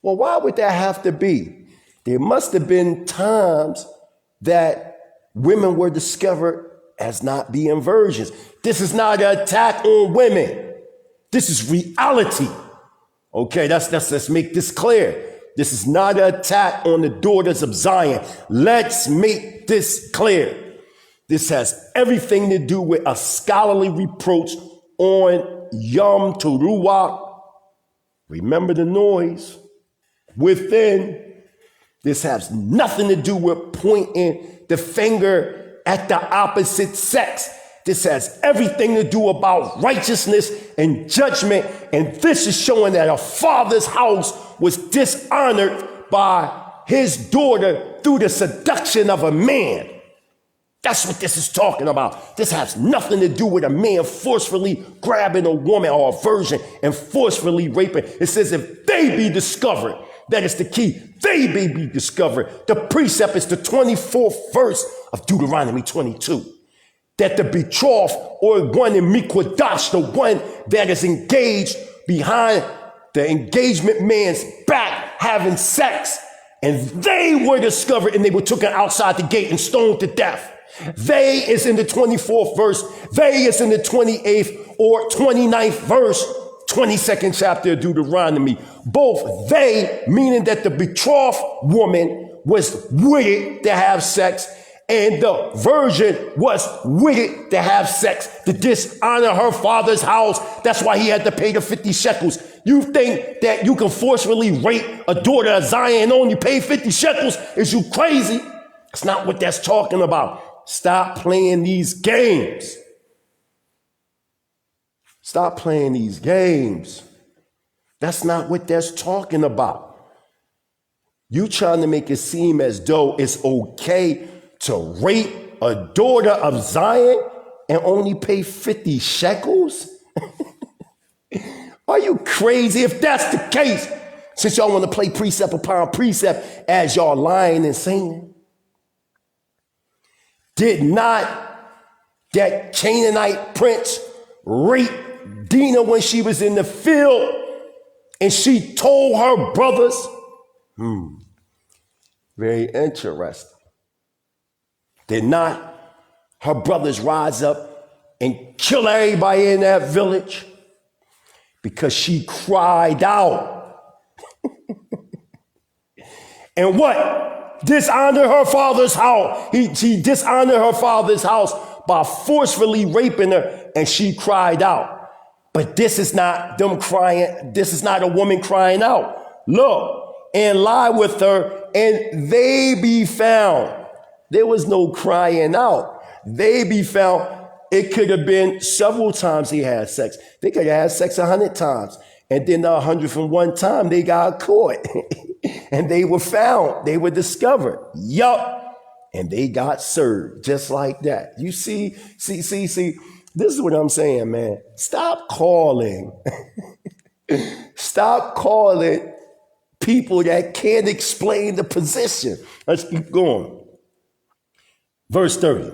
Well, why would that have to be? There must have been times that women were discovered as not being virgins. This is not an attack on women. This is reality. Okay, let's make this clear. This is not an attack on the daughters of Zion. Let's make this clear. This has everything to do with a scholarly reproach on Yom Teruah. Remember the noise within. This has nothing to do with pointing the finger at the opposite sex. This has everything to do about righteousness and judgment. And this is showing that a father's house was dishonored by his daughter through the seduction of a man. That's what this is talking about. This has nothing to do with a man forcefully grabbing a woman or a virgin and forcefully raping. It says if they be discovered, that is the key. They may be discovered. The precept is the 24th verse of Deuteronomy 22. That the betrothed or one in Mikwadash, the one that is engaged behind the engagement man's back having sex, and they were discovered and they were taken outside the gate and stoned to death. They is in the 24th verse. They is in the 28th or 29th verse, 22nd chapter of Deuteronomy. Both they, meaning that the betrothed woman was wicked to have sex, and the virgin was wicked to have sex, to dishonor her father's house. That's why he had to pay the 50 shekels. You think that you can forcefully rape a daughter of Zion and only pay 50 shekels? Is you crazy? That's not what that's talking about. Stop playing these games. Stop playing these games. That's not what that's talking about. You trying to make it seem as though it's okay to rape a daughter of Zion and only pay 50 shekels? Are you crazy? If that's the case, since y'all want to play precept upon precept as y'all lying and saying, did not that Canaanite prince rape Dinah when she was in the field and she told her brothers? Very interesting. Did not her brothers rise up and kill everybody in that village because she cried out? And what? Dishonored her father's house. She dishonored her father's house by forcefully raping her, and she cried out. But this is not them crying. This is not a woman crying out. Look, and lie with her, and they be found. There was no crying out. They be found. It could have been several times he had sex. They could have had sex 100 times. And then 101 time they got caught. And they were found. They were discovered. Yup. And they got served just like that. You see. This is what I'm saying, man. Stop calling. Stop calling people that can't explain the position. Let's keep going. Verse 30.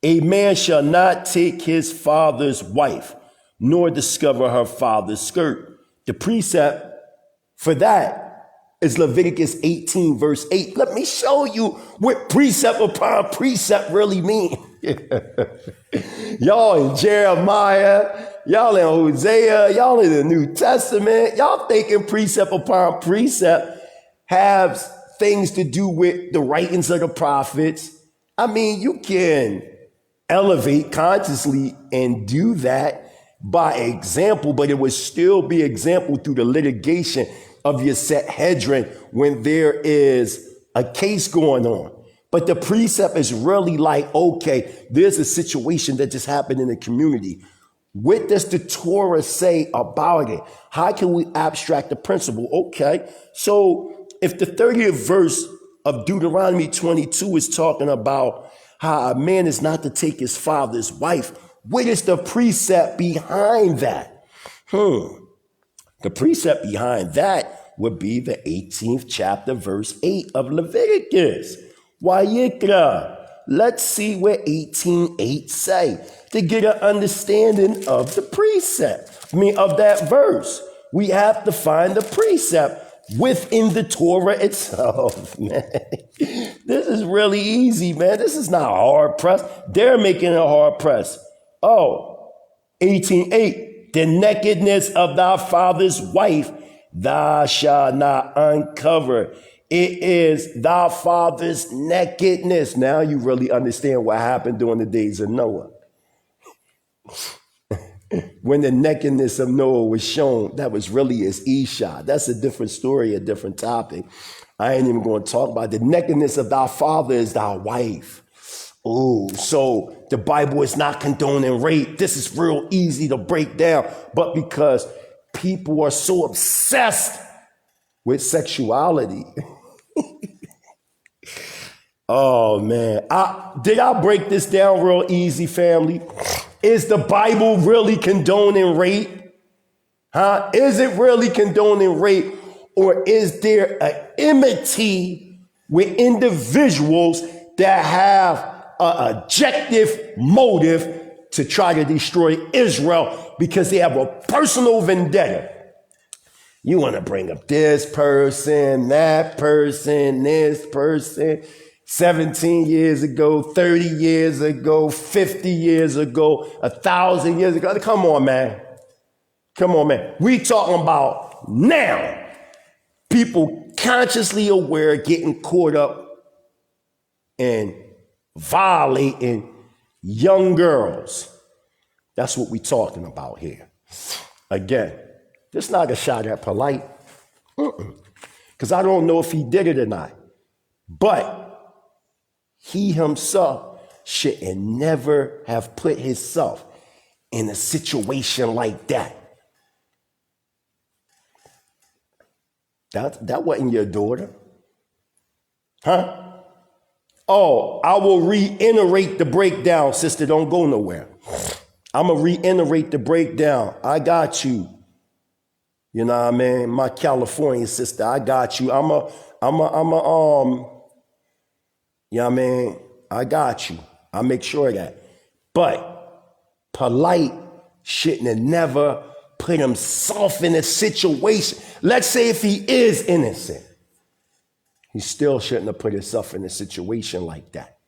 A man shall not take his father's wife, nor discover her father's skirt. The precept for that is Leviticus 18, verse 8. Let me show you what precept upon precept really mean. Y'all in Jeremiah, y'all in Hosea, y'all in the New Testament, y'all thinking precept upon precept has things to do with the writings of the prophets. I mean, you can elevate consciously and do that by example, but it would still be example through the litigation of your Sanhedrin when there is a case going on. But the precept is really like, okay, there's a situation that just happened in the community. What does the Torah say about it? How can we abstract the principle? Okay, so if the 30th verse of Deuteronomy 22 is talking about how a man is not to take his father's wife, what is the precept behind that? The precept behind that would be the 18th chapter, verse 8 of Leviticus. Wayikra. Let's see what 18:8 say. to get an understanding of the precept. Of that verse. We have to find the precept within the Torah itself, man. This is really easy, man. This is not hard press. They're making it hard press. Oh, 18:8. The nakedness of thy father's wife thou shalt not uncover. It is thy father's nakedness. Now you really understand what happened during the days of Noah. When the nakedness of Noah was shown, that was really his Isha. That's a different story, a different topic. I ain't even going to talk about it. The nakedness of thy father is thy wife. Oh, so the Bible is not condoning rape. This is real easy to break down. But because people are so obsessed with sexuality. Oh, man. Did I break this down real easy, family? Is the Bible really condoning rape? Huh? Is it really condoning rape? Or is there an enmity with individuals that have an objective motive to try to destroy Israel because they have a personal vendetta? You want to bring up this person, that person, this person. 17 years ago, 30 years ago, 50 years ago, 1,000 years ago. Come on, man. Come on, man. We talking about now. People consciously aware getting caught up in violating young girls. That's what we talking about here. Again, this not a shot at polite. Because I don't know if he did it or not. But he himself should never have put himself in a situation like that. That wasn't your daughter. Huh? Oh, I will reiterate the breakdown, sister. Don't go nowhere. I'm going to reiterate the breakdown. I got you. You know what I mean? My California sister, I got you. You know what I mean? I got you. I make sure of that. But polite shouldn't have never put himself in a situation. Let's say if he is innocent, he still shouldn't have put himself in a situation like that.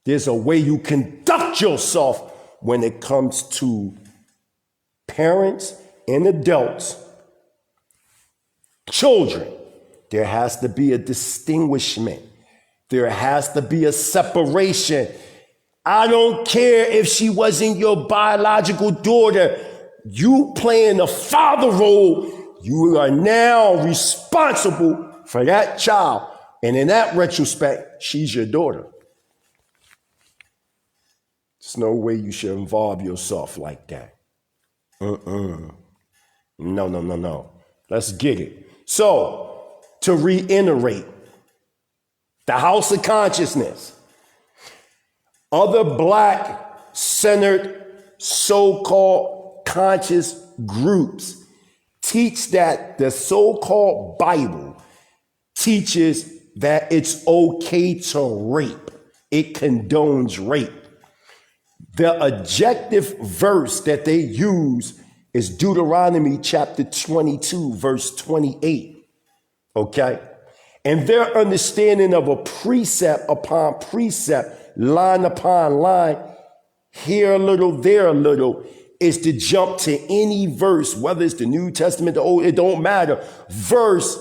There's a way you conduct yourself when it comes to parents and adults, children. There has to be a distinguishment. There has to be a separation. I don't care if she wasn't your biological daughter. You playing the father role. You are now responsible for that child. And in that retrospect, she's your daughter. There's no way you should involve yourself like that. No. Let's get it. So, to reiterate, the House of Consciousness, other black-centered so-called conscious groups teach that the so-called Bible teaches that it's okay to rape. It condones rape. The objective verse that they use is Deuteronomy chapter 22, verse 28. Okay? And their understanding of a precept upon precept, line upon line, here a little, there a little, is to jump to any verse, whether it's the New Testament, the Old, it don't matter. Verse,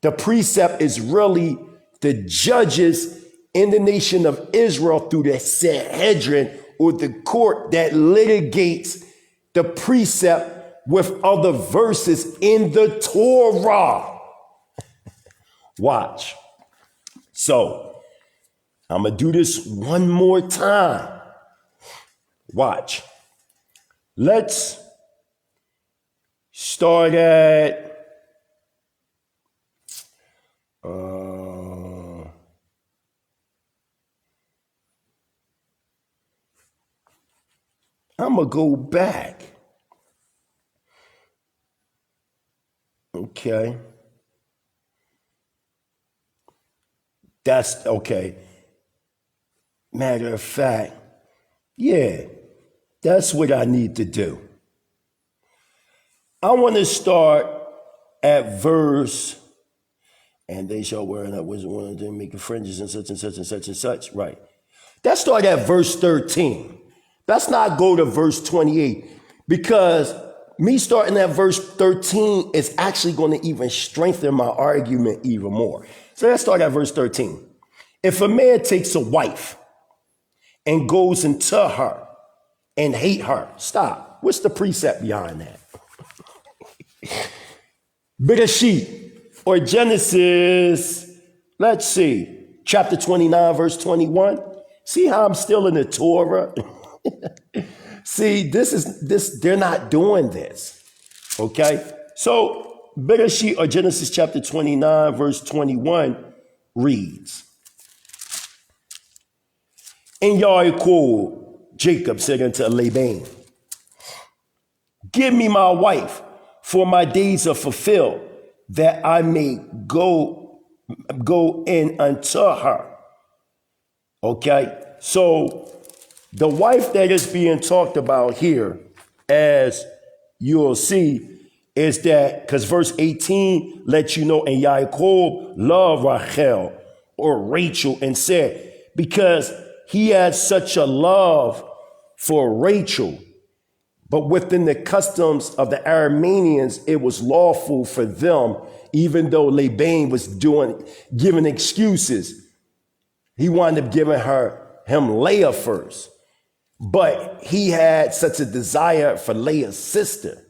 the precept is really the judges in the nation of Israel through the Sanhedrin, or the court that litigates the precept with other verses in the Torah. Watch. So, I'm going to do this one more time. Watch. Let's start at I'm going to go back. Okay. That's okay. Matter of fact, yeah, that's what I need to do. I want to start at verse, and they shall wear that wisdom, one of them making fringes and such and such and such and such. Right. Let's start at verse 13. Let's not go to verse 28, because me starting at verse 13 is actually going to even strengthen my argument even more. So let's start at verse 13. If a man takes a wife and goes into her and hate her, stop. What's the precept behind that? Bereshit, or Genesis, let's see, chapter 29, verse 21. See how I'm still in the Torah? See, they're not doing this. Okay? So, Bereshit, or Genesis chapter 29, verse 21 reads, And Yaakov, Jacob said unto Laban, Give me my wife, for my days are fulfilled, that I may go in unto her. Okay? So, the wife that is being talked about here, as you'll see, is that, because verse 18 lets you know, and Yaakov loved Rachel, or Rachel, and said, because he had such a love for Rachel, but within the customs of the Arameans, it was lawful for them, even though Laban was giving excuses. He wound up giving him Leah first. But he had such a desire for Leah's sister.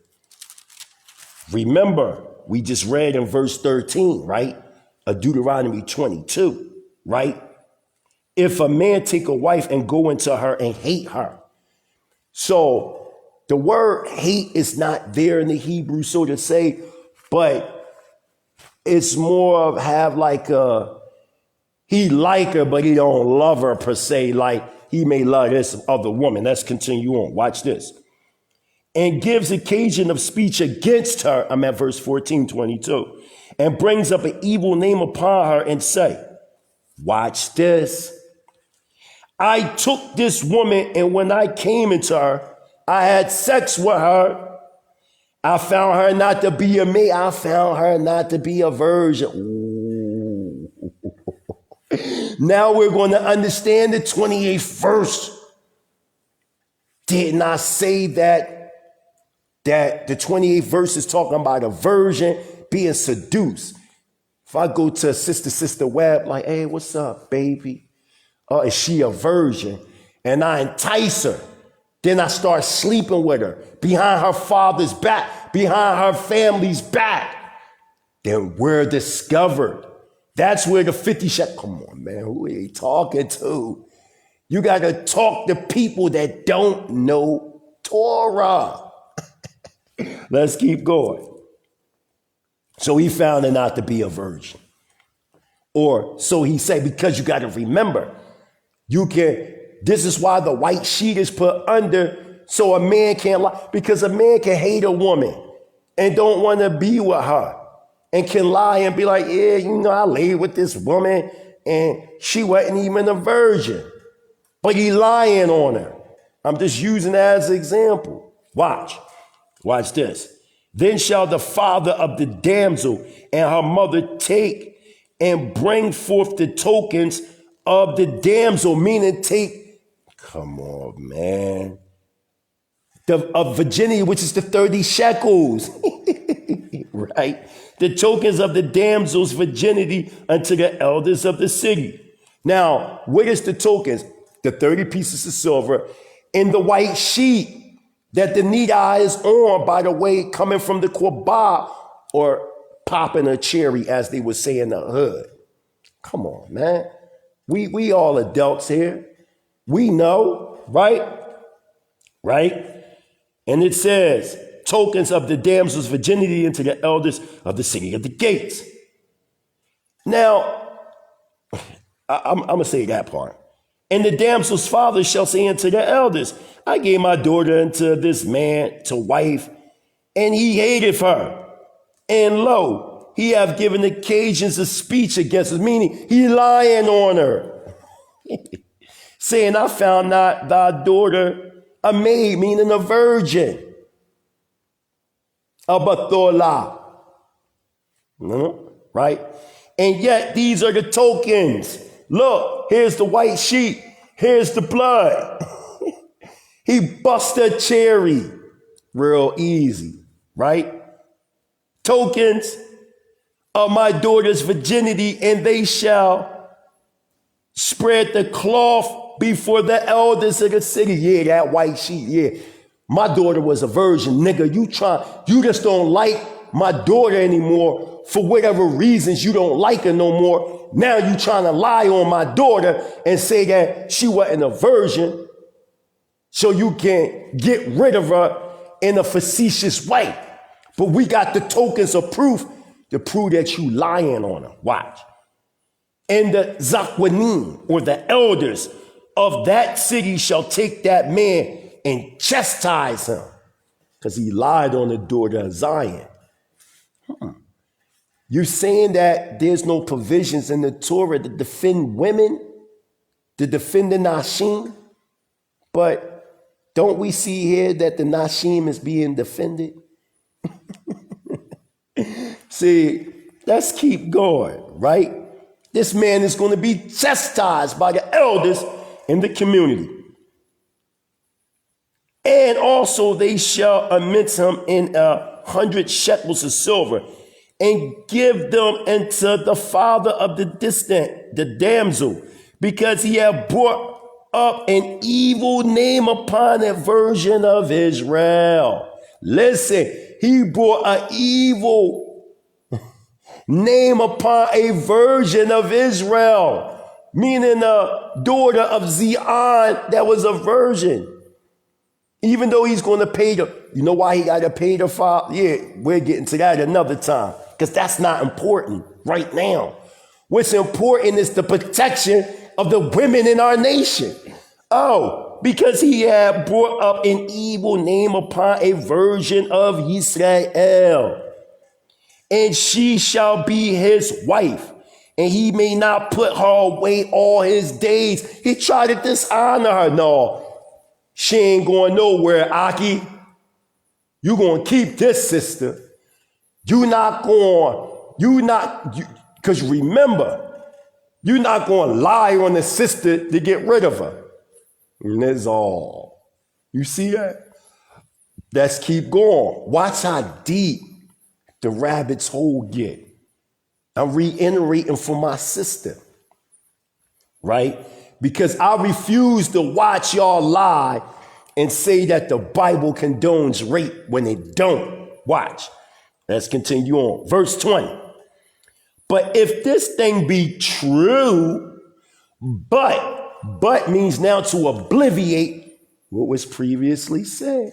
Remember, we just read in verse 13, right? Of Deuteronomy 22, right? If a man take a wife and go into her and hate her. So the word hate is not there in the Hebrew, so to say, but it's more of have like he like her, but he don't love her per se, like he may love this other woman. Let's continue on. Watch this. And gives occasion of speech against her. I'm at verse 14, 22. And brings up an evil name upon her and say, watch this. I took this woman, and when I came into her, I had sex with her. I found her not to be a maid. I found her not to be a virgin. Ooh. Now we're going to understand the 28th verse. Didn't I say that the 28th verse is talking about a virgin being seduced? If I go to Sister Webb, like, hey, what's up, baby? Is she a virgin? And I entice her. Then I start sleeping with her behind her father's back, behind her family's back. Then we're discovered. That's where the 50 shekels. Come on, man. Who are you talking to? You got to talk to people that don't know Torah. Let's keep going. So he found her not to be a virgin. Or so he said, because you got to remember, this is why the white sheet is put under, so a man can't lie. Because a man can hate a woman and don't want to be with her, and can lie and be like, yeah, I laid with this woman and she wasn't even a virgin, but he lying on her. I'm just using that as an example. Watch this. Then shall the father of the damsel and her mother take and bring forth the tokens of the damsel, meaning come on, man. Of virginity, which is the 30 shekels, right? The tokens of the damsel's virginity unto the elders of the city. Now, what is the tokens? The 30 pieces of silver in the white sheet that the need eye is on, by the way, coming from the quabah, or popping a cherry, as they would say in the hood. Come on, man. We all adults here. We know, right? Right? And it says, tokens of the damsel's virginity into the elders of the city of the gates. Now, I'm going to say that part. And the damsel's father shall say unto the elders, I gave my daughter unto this man to wife, and he hated her. And lo, he have given occasions of speech against us, meaning he lying on her. saying, I found not thy daughter a maid, meaning a virgin, a batholah. Right? And yet these are the tokens. Look, here's the white sheep. Here's the blood. He bust a cherry real easy, right? Tokens of my daughter's virginity, and they shall spread the cloth before the elders of the city. Yeah, that white sheep. Yeah, my daughter was a virgin, nigga. You just don't like my daughter anymore for whatever reasons. You don't like her no more. Now you trying to lie on my daughter and say that she wasn't a virgin so you can get rid of her in a facetious way. But we got the tokens of proof to prove that you lying on her. Watch. And the Zakwanim, or the elders of that city, shall take that man and chastise him because he lied on the daughter of Zion. You're saying that there's no provisions in the Torah to defend women, to defend the Nashim, but don't we see here that the Nashim is being defended? See, let's keep going, right? This man is going to be chastised by the elders in the community. And also they shall immense him in 100 shekels of silver and give them unto the father of the damsel, because he have brought up an evil name upon a virgin of Israel. Listen, he brought an evil name upon a virgin of Israel, meaning a daughter of Zion that was a virgin. Even though he's going to pay you know why he got to pay the father? Yeah, we're getting to that another time, because that's not important right now. What's important is the protection of the women in our nation. Oh, because he had brought up an evil name upon a virgin of Israel. And she shall be his wife, and he may not put her away all his days. He tried to dishonor her. No, she ain't going nowhere, Aki. You going to keep this, sister. Because remember, you're not going to lie on the sister to get rid of her. And that's all. You see that? Let's keep going. Watch how deep the rabbit's hole get. I'm reiterating for my sister, right? Because I refuse to watch y'all lie and say that the Bible condones rape when it don't. Watch. Let's continue on. Verse 20. But if this thing be true, but means now to obliviate what was previously said.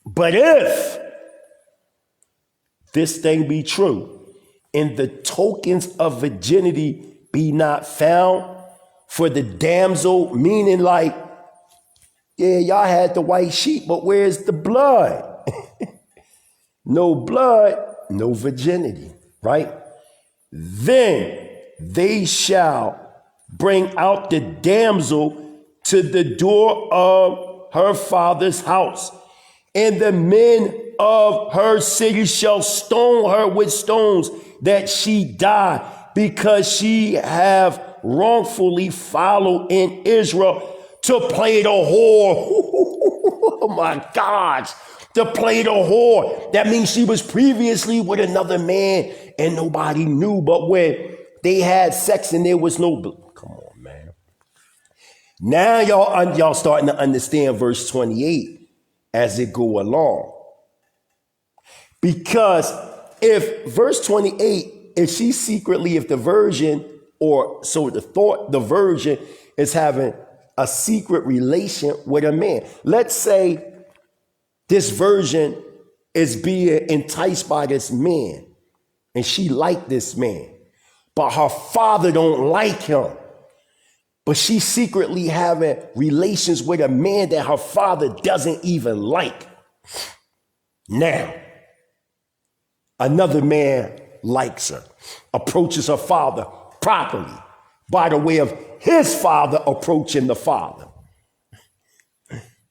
But if this thing be true, and the tokens of virginity be not found for the damsel, meaning like, yeah, y'all had the white sheep, but where's the blood? No blood, no virginity, right? Then they shall bring out the damsel to the door of her father's house, and the men of her city shall stone her with stones, that she die, because she have wrongfully followed in Israel to play the whore. Oh my gosh, to play the whore. That means she was previously with another man and nobody knew, but when they had sex and there was no, come on, man. Now y'all starting to understand verse 28 as it go along. Because if verse 28, if the virgin, or so the thought, the virgin is having a secret relation with a man. Let's say this virgin is being enticed by this man and she liked this man, but her father don't like him. But she's secretly having relations with a man that her father doesn't even like. Now, another man likes her, approaches her father properly. by the way of his father approaching the father,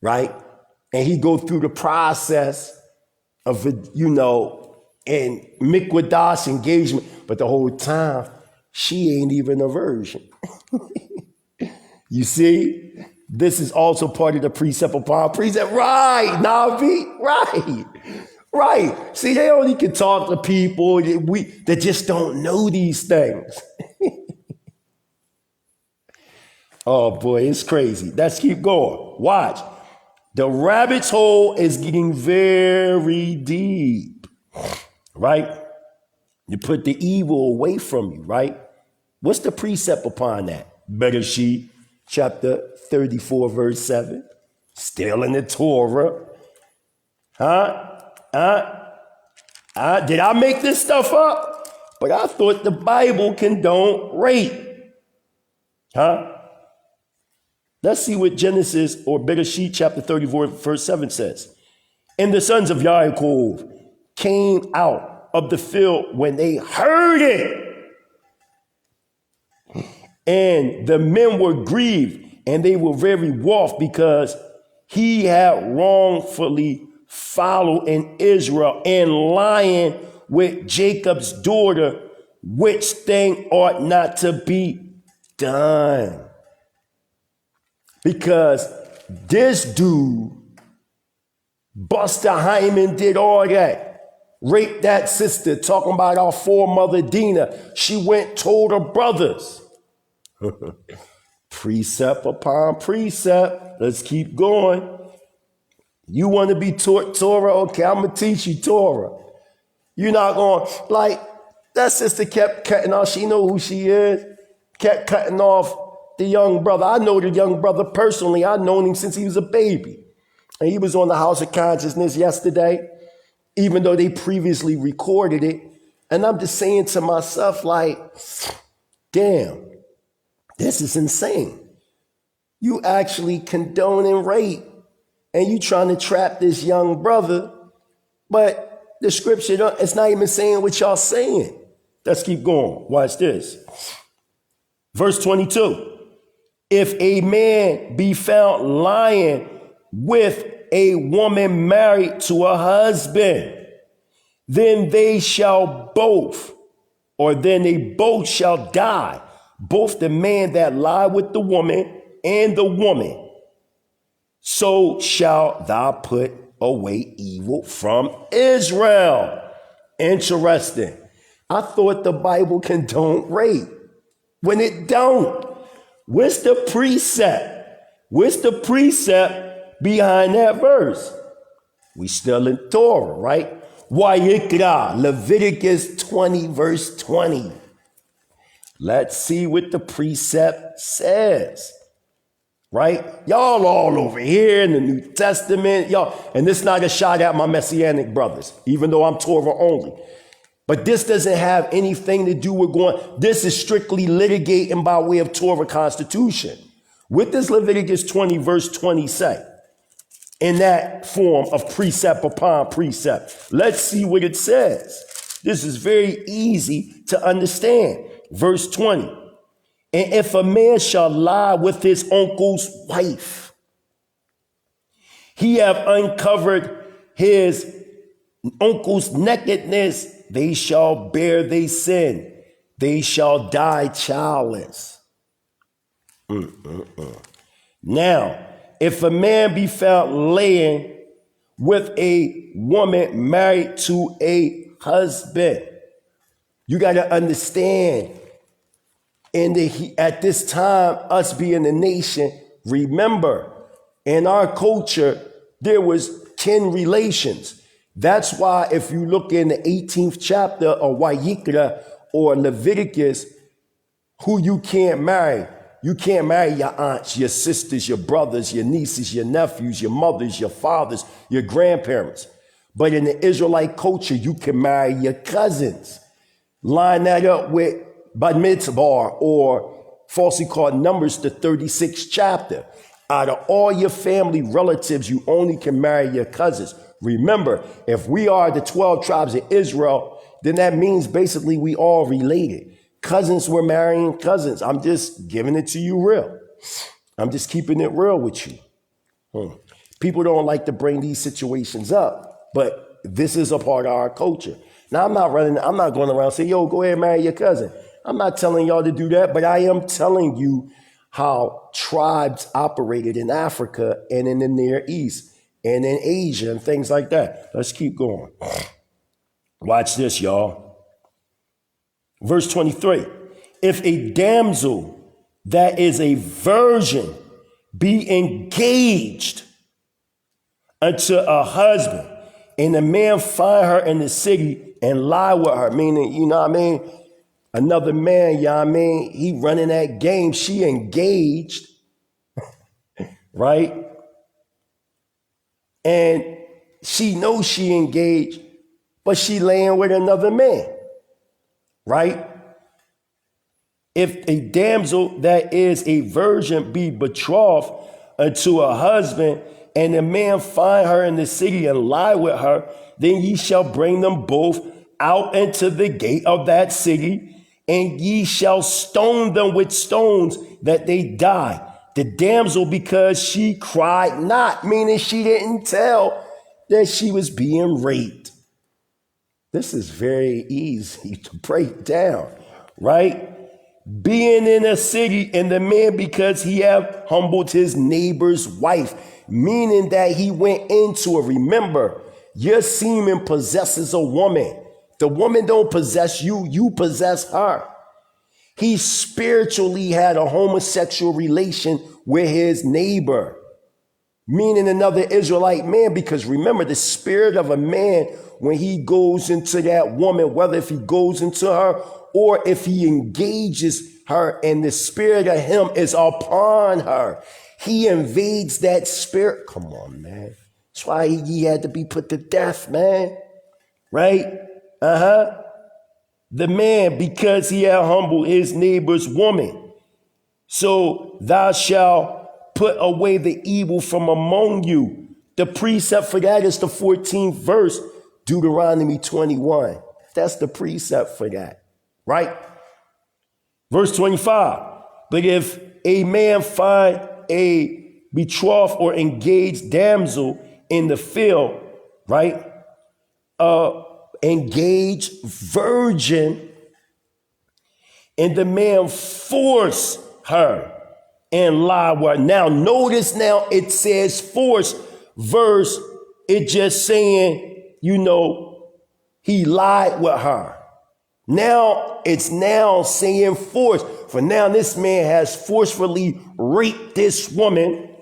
right? And he go through the process of, and mikdash engagement, but the whole time, she ain't even a virgin. You see, this is also part of the precept upon precept. Right, Navi, right. See, they only can talk to people that just don't know these things. Oh boy, it's crazy. Let's keep going. Watch. The rabbit's hole is getting very deep, right? You put the evil away from you, right? What's the precept upon that? Bereshit, chapter 34, verse 7. Still in the Torah. Did I make this stuff up? But I thought the Bible condoned rape. Let's see what Genesis or Bereshit chapter 34 verse 7 says. And the sons of Yaakov came out of the field when they heard it. And the men were grieved and they were very wroth because he had wrongfully followed in Israel and lying with Jacob's daughter, which thing ought not to be done. Because this dude, Buster Hyman, did all that. Raped that sister, talking about our foremother Dina. She went told her brothers. Precept upon precept. Let's keep going. You want to be taught Torah? Okay, I'm going to teach you Torah. You're not going, like, that sister kept cutting off. She know who she is. Kept cutting off the young brother. I know the young brother personally. I've known him since he was a baby. And he was on the House of Consciousness yesterday, even though they previously recorded it. And I'm just saying to myself, like, damn, this is insane. You actually condoning rape and you trying to trap this young brother, but the scripture, it's not even saying what y'all saying. Let's keep going. Watch this. Verse 22. If a man be found lying with a woman married to a husband, then they both shall die, both the man that lied with the woman and the woman. So shalt thou put away evil from Israel. Interesting. I thought the Bible condoned rape when it don't. What's the precept? What's the precept behind that verse? We still in Torah, right? Wayikra, Leviticus 20, verse 20. Let's see what the precept says, right? Y'all all over here in the New Testament, y'all, and this is not a shot at my Messianic brothers, even though I'm Torah only. But this doesn't have anything to do with this is strictly litigating by way of Torah constitution. What does Leviticus 20 verse 20 say? In that form of precept upon precept. Let's see what it says. This is very easy to understand. Verse 20. And if a man shall lie with his uncle's wife, he have uncovered his uncle's nakedness, they shall bear their sin. They shall die childless. Now, if a man be found laying with a woman married to a husband, you got to understand, at this time, us being a nation, remember, in our culture, there was kin relations. That's why if you look in the 18th chapter of Wayikra or Leviticus, who you can't marry your aunts, your sisters, your brothers, your nieces, your nephews, your mothers, your fathers, your grandparents. But in the Israelite culture, you can marry your cousins. Line that up with Bat Mitzvah or falsely called Numbers, the 36th chapter. Out of all your family relatives, you only can marry your cousins. Remember, if we are the 12 tribes of Israel, then that means basically we all related. Cousins were marrying cousins. I'm just giving it to you real. I'm just keeping it real with you. People don't like to bring these situations up, but this is a part of our culture. Now, I'm not going around saying, yo, go ahead and marry your cousin. I'm not telling y'all to do that, but I am telling you how tribes operated in Africa and in the Near East and in Asia and things like that. Let's keep going. Watch this, y'all. Verse 23. If a damsel that is a virgin be engaged unto a husband, and the man find her in the city and lie with her, meaning, you know what I mean? Another man, you know what I mean? He running that game. She engaged, right? And she knows she engaged, but she laying with another man, right? If a damsel that is a virgin be betrothed unto a husband, and the man find her in the city and lie with her, then ye shall bring them both out into the gate of that city, and ye shall stone them with stones that they die. The damsel, because she cried not, meaning she didn't tell that she was being raped. This is very easy to break down, right? Being in a city, and the man, because he have humbled his neighbor's wife, meaning that he went into it. Remember, your semen possesses a woman. The woman don't possess you, you possess her. He spiritually had a homosexual relation with his neighbor, meaning another Israelite man, because remember, the spirit of a man, when he goes into that woman, whether if he goes into her or if he engages her and the spirit of him is upon her, he invades that spirit. Come on, man. That's why he had to be put to death, man. Right? The man, because he had humbled his neighbor's woman. So thou shalt put away the evil from among you. The precept for that is the 14th verse, Deuteronomy 21. That's the precept for that, right? Verse 25. But if a man find a betrothed or engaged damsel in the field, right? Engaged virgin, and the man force her and lie with her. Now notice, now it says force verse, it just saying, you know, he lied with her. Now it's now saying force. For now this man has forcefully raped this woman,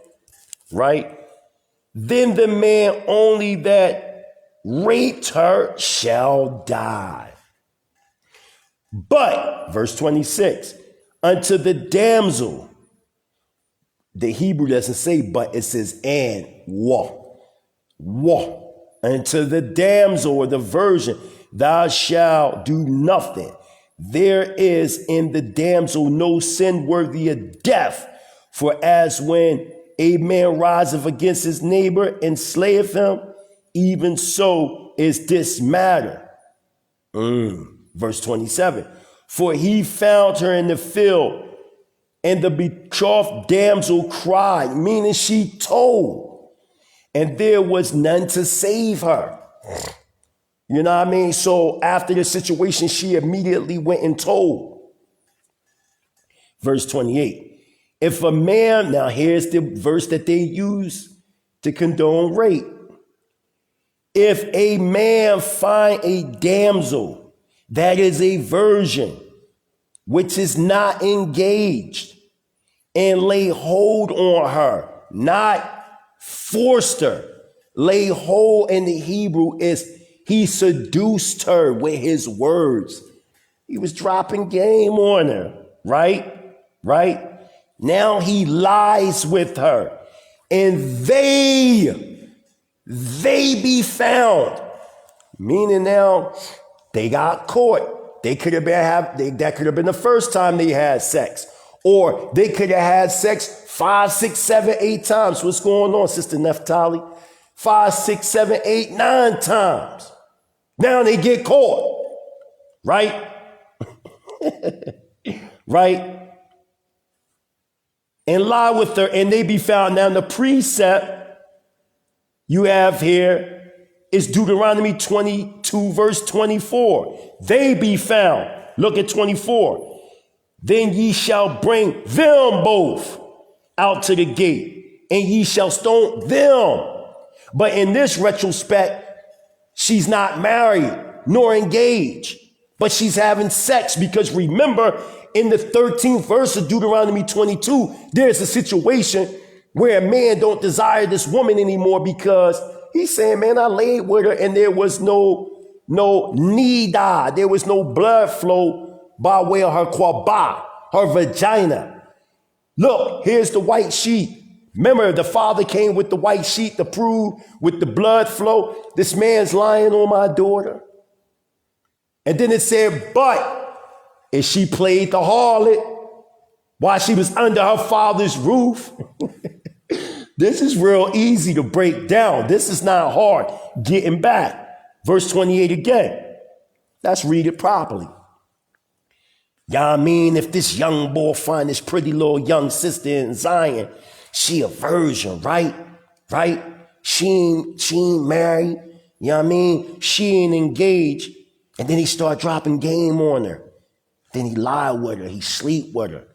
right? Then the man only that raped her shall die. But, verse 26, unto the damsel, the Hebrew doesn't say but, it says and, unto the damsel or the virgin, thou shalt do nothing. There is in the damsel no sin worthy of death. For as when a man riseth against his neighbor and slayeth him, even so is this matter. Verse 27. For he found her in the field, and the betrothed damsel cried, meaning she told, and there was none to save her. You know what I mean? So after the situation, she immediately went and told. Verse 28. If a man, now here's the verse that they use to condone rape. If a man find a damsel that is a virgin, which is not engaged, and lay hold on her, not forced her, lay hold in the Hebrew is he seduced her with his words. He was dropping game on her, right? Right? Now he lies with her, and they be found. Meaning now they got caught. They could have been that could have been the first time they had sex, or they could have had sex 5, 6, 7, 8 times. What's going on, Sister Naphtali? 5, 6, 7, 8, 9 times. Now they get caught, right? right? And lie with her, and they be found. Now, the precept you have here is Deuteronomy 22, verse 24. They be found. Look at 24. Then ye shall bring them both out to the gate, and ye shall stone them. But in this retrospect, she's not married nor engaged, but she's having sex, because remember, in the 13th verse of Deuteronomy 22, there's a situation where a man don't desire this woman anymore because he's saying, man, I laid with her and there was no nida, there was no blood flow by way of her kwabah, her vagina. Look, here's the white sheet. Remember, the father came with the white sheet to prove with the blood flow, this man's lying on my daughter. And then it said, but if she played the harlot while she was under her father's roof, this is real easy to break down. This is not hard. Getting back. Verse 28 again. Let's read it properly. Y'all mean if this young boy find this pretty little young sister in Zion, she a virgin, right? Right? She ain't married. You know what I mean? She ain't engaged. And then he start dropping game on her. Then he lie with her. He sleep with her.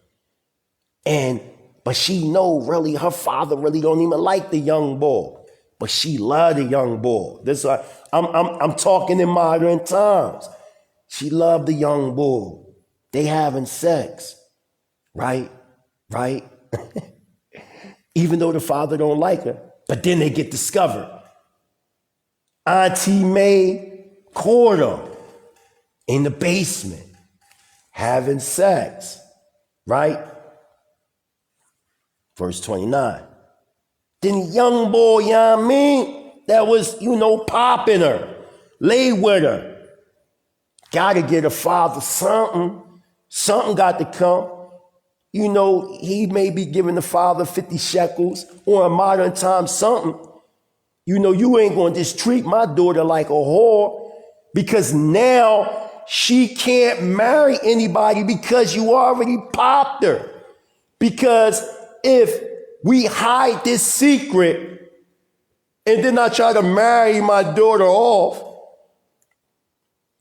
But she know really her father really don't even like the young boy. But she love the young boy. This I'm talking in modern times. She loved the young boy. They having sex. Right? Right? Even though the father don't like her. But then they get discovered. Auntie May caught her in the basement having sex. Right? Verse 29. Then young boy, you know what I mean, that was, popping her, lay with her. Got to get a father something. Something got to come. He may be giving the father 50 shekels, or in modern times something. You ain't going to just treat my daughter like a whore, because now she can't marry anybody because you already popped her. Because if we hide this secret and then I try to marry my daughter off,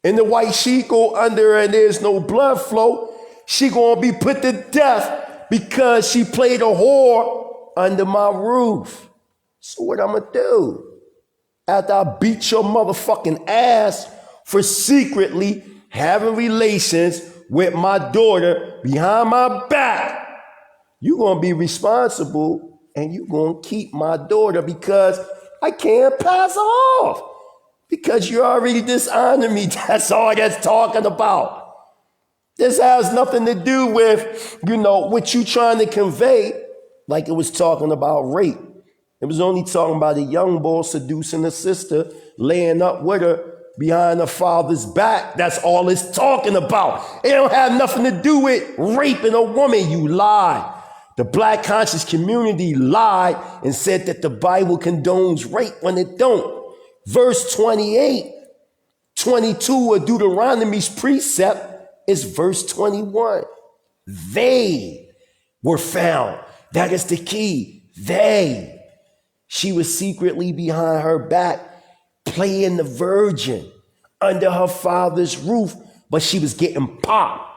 and the white sheet go under and there's no blood flow, she gonna be put to death because she played a whore under my roof. So what I'm gonna do? After I beat your motherfucking ass for secretly having relations with my daughter behind my back, you gonna be responsible and you gonna keep my daughter because I can't pass her off. Because you already dishonored me. That's all that's talking about. This has nothing to do with, what you trying to convey, like it was talking about rape. It was only talking about a young boy seducing a sister, laying up with her behind her father's back. That's all it's talking about. It don't have nothing to do with raping a woman. You lie. The black conscious community lied and said that the Bible condones rape when it don't. Verse 28, 22 of Deuteronomy's precept is verse 21. They were found. That is the key. They. She was secretly behind her back, playing the virgin under her father's roof, but she was getting popped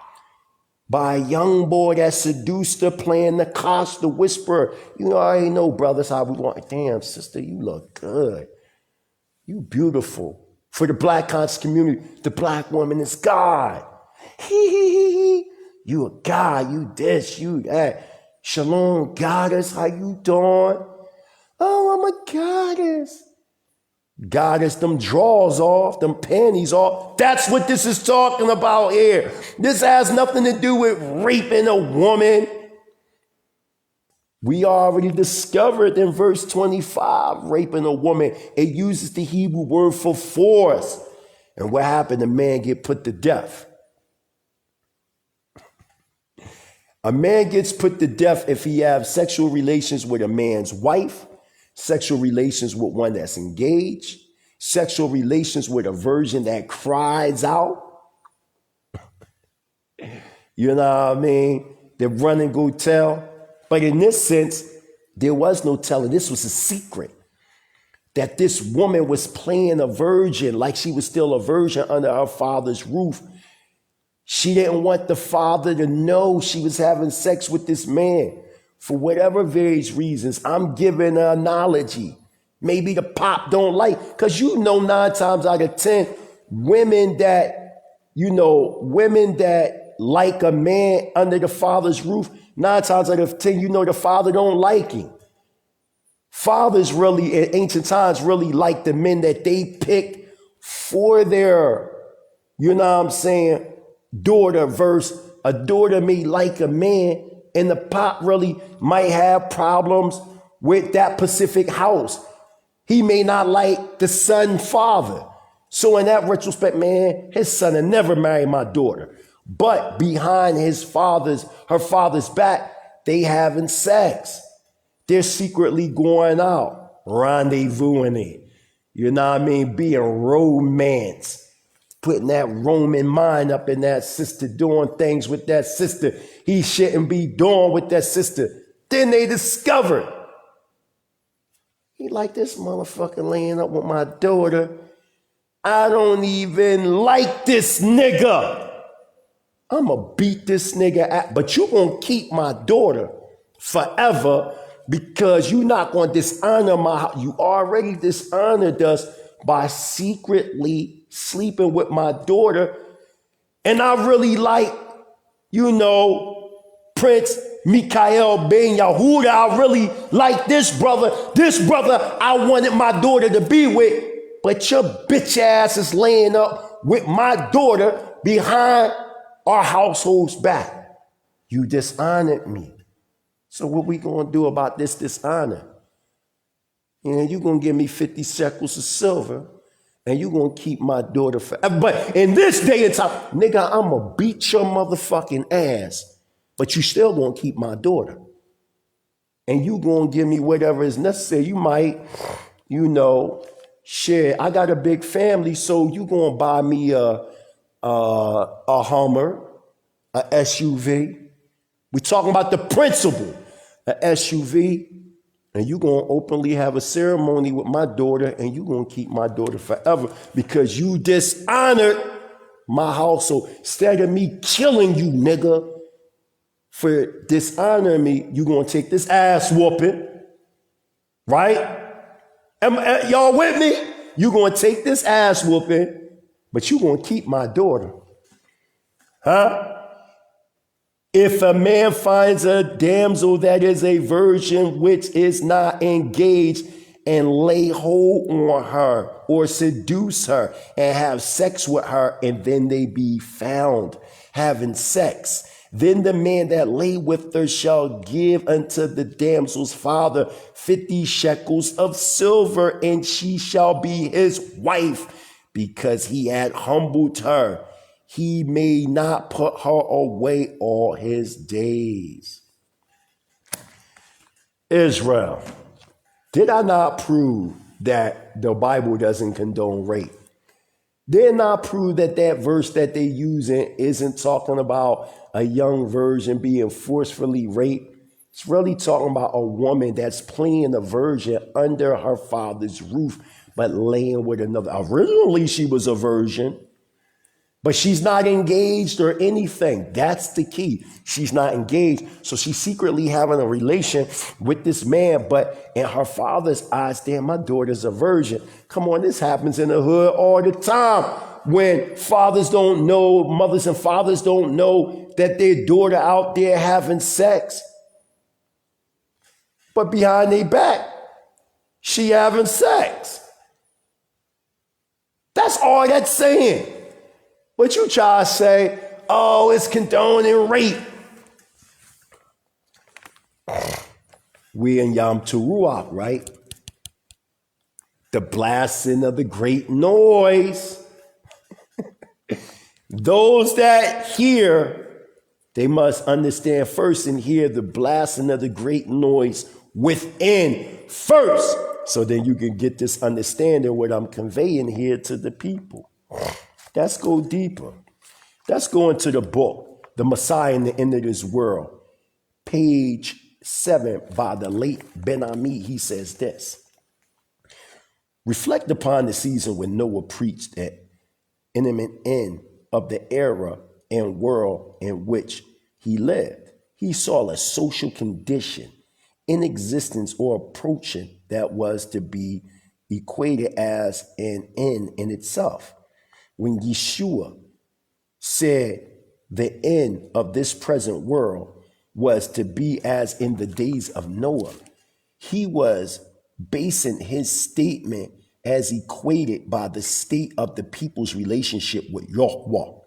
by a young boy that seduced her, playing the cost, the whisperer. I already know, brothers, how we want. Damn, sister, you look good. You beautiful. For the black conscious community, the black woman is God. You a God, you this, you that. Shalom, goddess, how you doing? Oh, I'm a goddess. Goddess, them drawers off, them panties off. That's what this is talking about here. This has nothing to do with raping a woman. We already discovered in verse 25, raping a woman. It uses the Hebrew word for force. And what happened? The man get put to death. A man gets put to death if he has sexual relations with a man's wife, sexual relations with one that's engaged, sexual relations with a virgin that cries out. You know what I mean? They run and go tell. But in this sense, there was no telling. This was a secret. That this woman was playing a virgin like she was still a virgin under her father's roof. She didn't want the father to know she was having sex with this man. For whatever various reasons, I'm giving an analogy. Maybe the pop don't like, because 9 times out of 10, women that like a man under the father's roof, 9 times out of 10, the father don't like him. Fathers really, in ancient times, really like the men that they picked for their, daughter, versus a daughter may like a man, and the pop really might have problems with that specific house. He may not like the son father. So in that retrospect, man, his son had never married my daughter. But behind her father's back, they having sex. They're secretly going out, rendezvousing it. Being romance, putting that Roman mind up in that sister, doing things with that sister he shouldn't be doing with that sister. Then they discovered he like this motherfucker laying up with my daughter. I don't even like this nigga. I'ma beat this nigga but you gonna keep my daughter forever, because you not gonna dishonor you already dishonored us by secretly sleeping with my daughter. And I really like, Prince Mikhail Ben Yehuda. I really like this brother. This brother I wanted my daughter to be with, but your bitch ass is laying up with my daughter behind our household's back. You dishonored me. So what we gonna do about this dishonor? You're gonna give me 50 shekels of silver, and you're gonna keep my daughter forever. But in this day and time, nigga, I'm gonna beat your motherfucking ass, but you still gonna keep my daughter. And you gonna give me whatever is necessary. You might, share. I got a big family, so you gonna buy me a Hummer, a SUV. We talking about the principle, a SUV. And you're going to openly have a ceremony with my daughter, and you're going to keep my daughter forever because you dishonored my household. Instead of me killing you, nigga, for dishonoring me, you're going to take this ass whooping, right? Y'all with me? You're going to take this ass whooping, but you're going to keep my daughter. Huh? If a man finds a damsel that is a virgin which is not engaged, and lay hold on her or seduce her and have sex with her, and then they be found having sex, then the man that lay with her shall give unto the damsel's father 50 shekels of silver, and she shall be his wife, because he had humbled her. He may not put her away all his days. Israel, did I not prove that the Bible doesn't condone rape? Did I not prove that that verse that they using isn't talking about a young virgin being forcefully raped? It's really talking about a woman that's playing a virgin under her father's roof, but laying with another. Originally, she was a virgin, but she's not engaged or anything. That's the key. She's not engaged. So she's secretly having a relation with this man. But in her father's eyes, damn, my daughter's a virgin. Come on, this happens in the hood all the time. When fathers don't know, mothers and fathers don't know that their daughter out there having sex. But behind their back, she having sex. That's all that's saying. But you try to say, oh, it's condoning rape. We in Yom Teruah, right? The blasting of the great noise. Those that hear, they must understand first and hear the blasting of the great noise within first. So then you can get this understanding what I'm conveying here to the people. Let's go deeper. Let's go into the book the Messiah in the end of this world. Page 7 by the late Ben Ami, he says this. Reflect upon the season when Noah preached at imminent end of the era and world in which he lived. He saw a social condition in existence or approaching that was to be equated as an end in itself. When Yeshua said the end of this present world was to be as in the days of Noah, he was basing his statement as equated by the state of the people's relationship with Yahweh,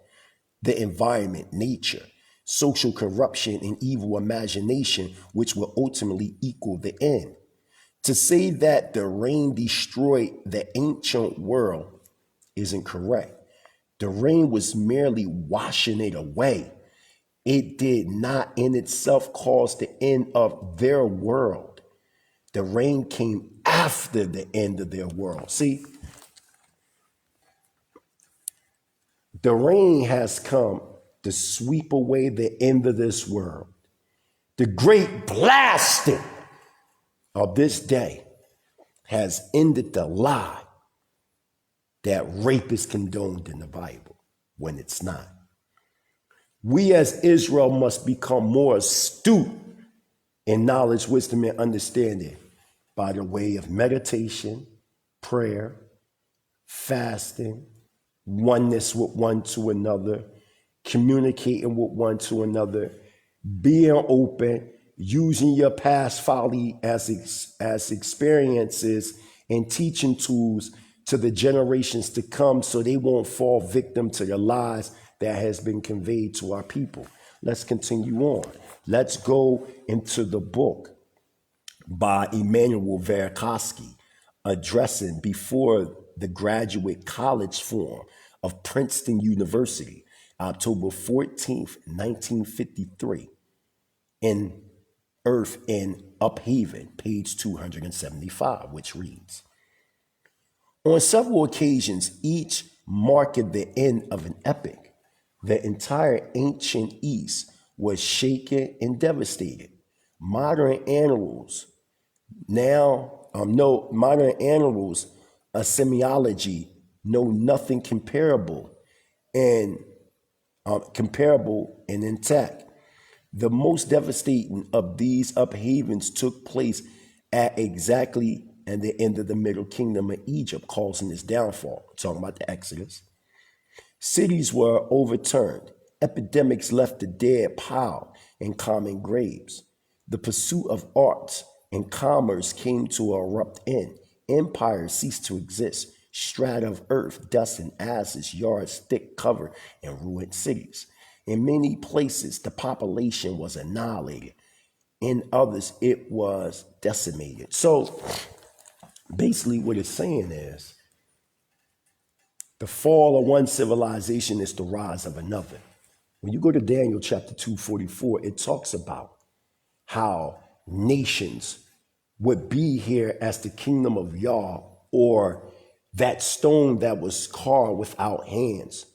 the environment, nature, social corruption, and evil imagination, which will ultimately equal the end. To say that the rain destroyed the ancient world isn't correct. The rain was merely washing it away. It did not in itself cause the end of their world. The rain came after the end of their world. See, the rain has come to sweep away the end of this world. The great blasting of this day has ended the lie that rape is condoned in the Bible when it's not. We as Israel must become more astute in knowledge, wisdom, and understanding by the way of meditation, prayer, fasting, oneness with one to another, communicating with one to another, being open, using your past folly as experiences and teaching tools to the generations to come so they won't fall victim to the lies that has been conveyed to our people. Let's continue on. Let's go into the book by Emmanuel Velikovsky addressing before the Graduate College Forum of Princeton University, October 14th, 1953, in Earth in Uphaven, page 275, which reads, on several occasions, each marking the end of an epoch, the entire ancient East was shaken and devastated. Modern animals a semiology know nothing comparable and intact. The most devastating of these uphavens took place at exactly at the end of the Middle Kingdom of Egypt, causing its downfall. Talking about the Exodus. Cities were overturned. Epidemics left the dead piled in common graves. The pursuit of arts and commerce came to an abrupt end. Empires ceased to exist. Strata of earth, dust and ashes, yards thick covered in ruined cities. In many places, the population was annihilated. In others, it was decimated. So basically what it's saying is the fall of one civilization is the rise of another. When you go to Daniel chapter 2:44, it talks about how nations would be here as the kingdom of Yah, or that stone that was carved without hands.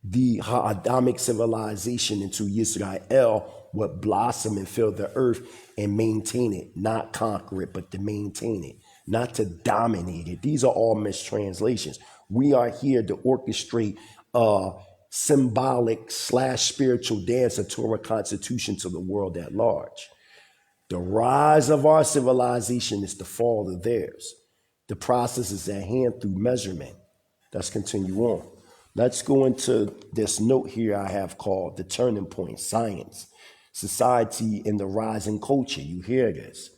The Adamic civilization into Yisrael would blossom and fill the earth and maintain it, not conquer it, but to maintain it, not to dominate it. These are all mistranslations. We are here to orchestrate a symbolic / spiritual dance, a Torah constitution to the world at large. The rise of our civilization is the fall of theirs. The process is at hand through measurement. Let's continue on. Let's go into this note here I have called the turning point, science, society, and the rising culture. You hear this.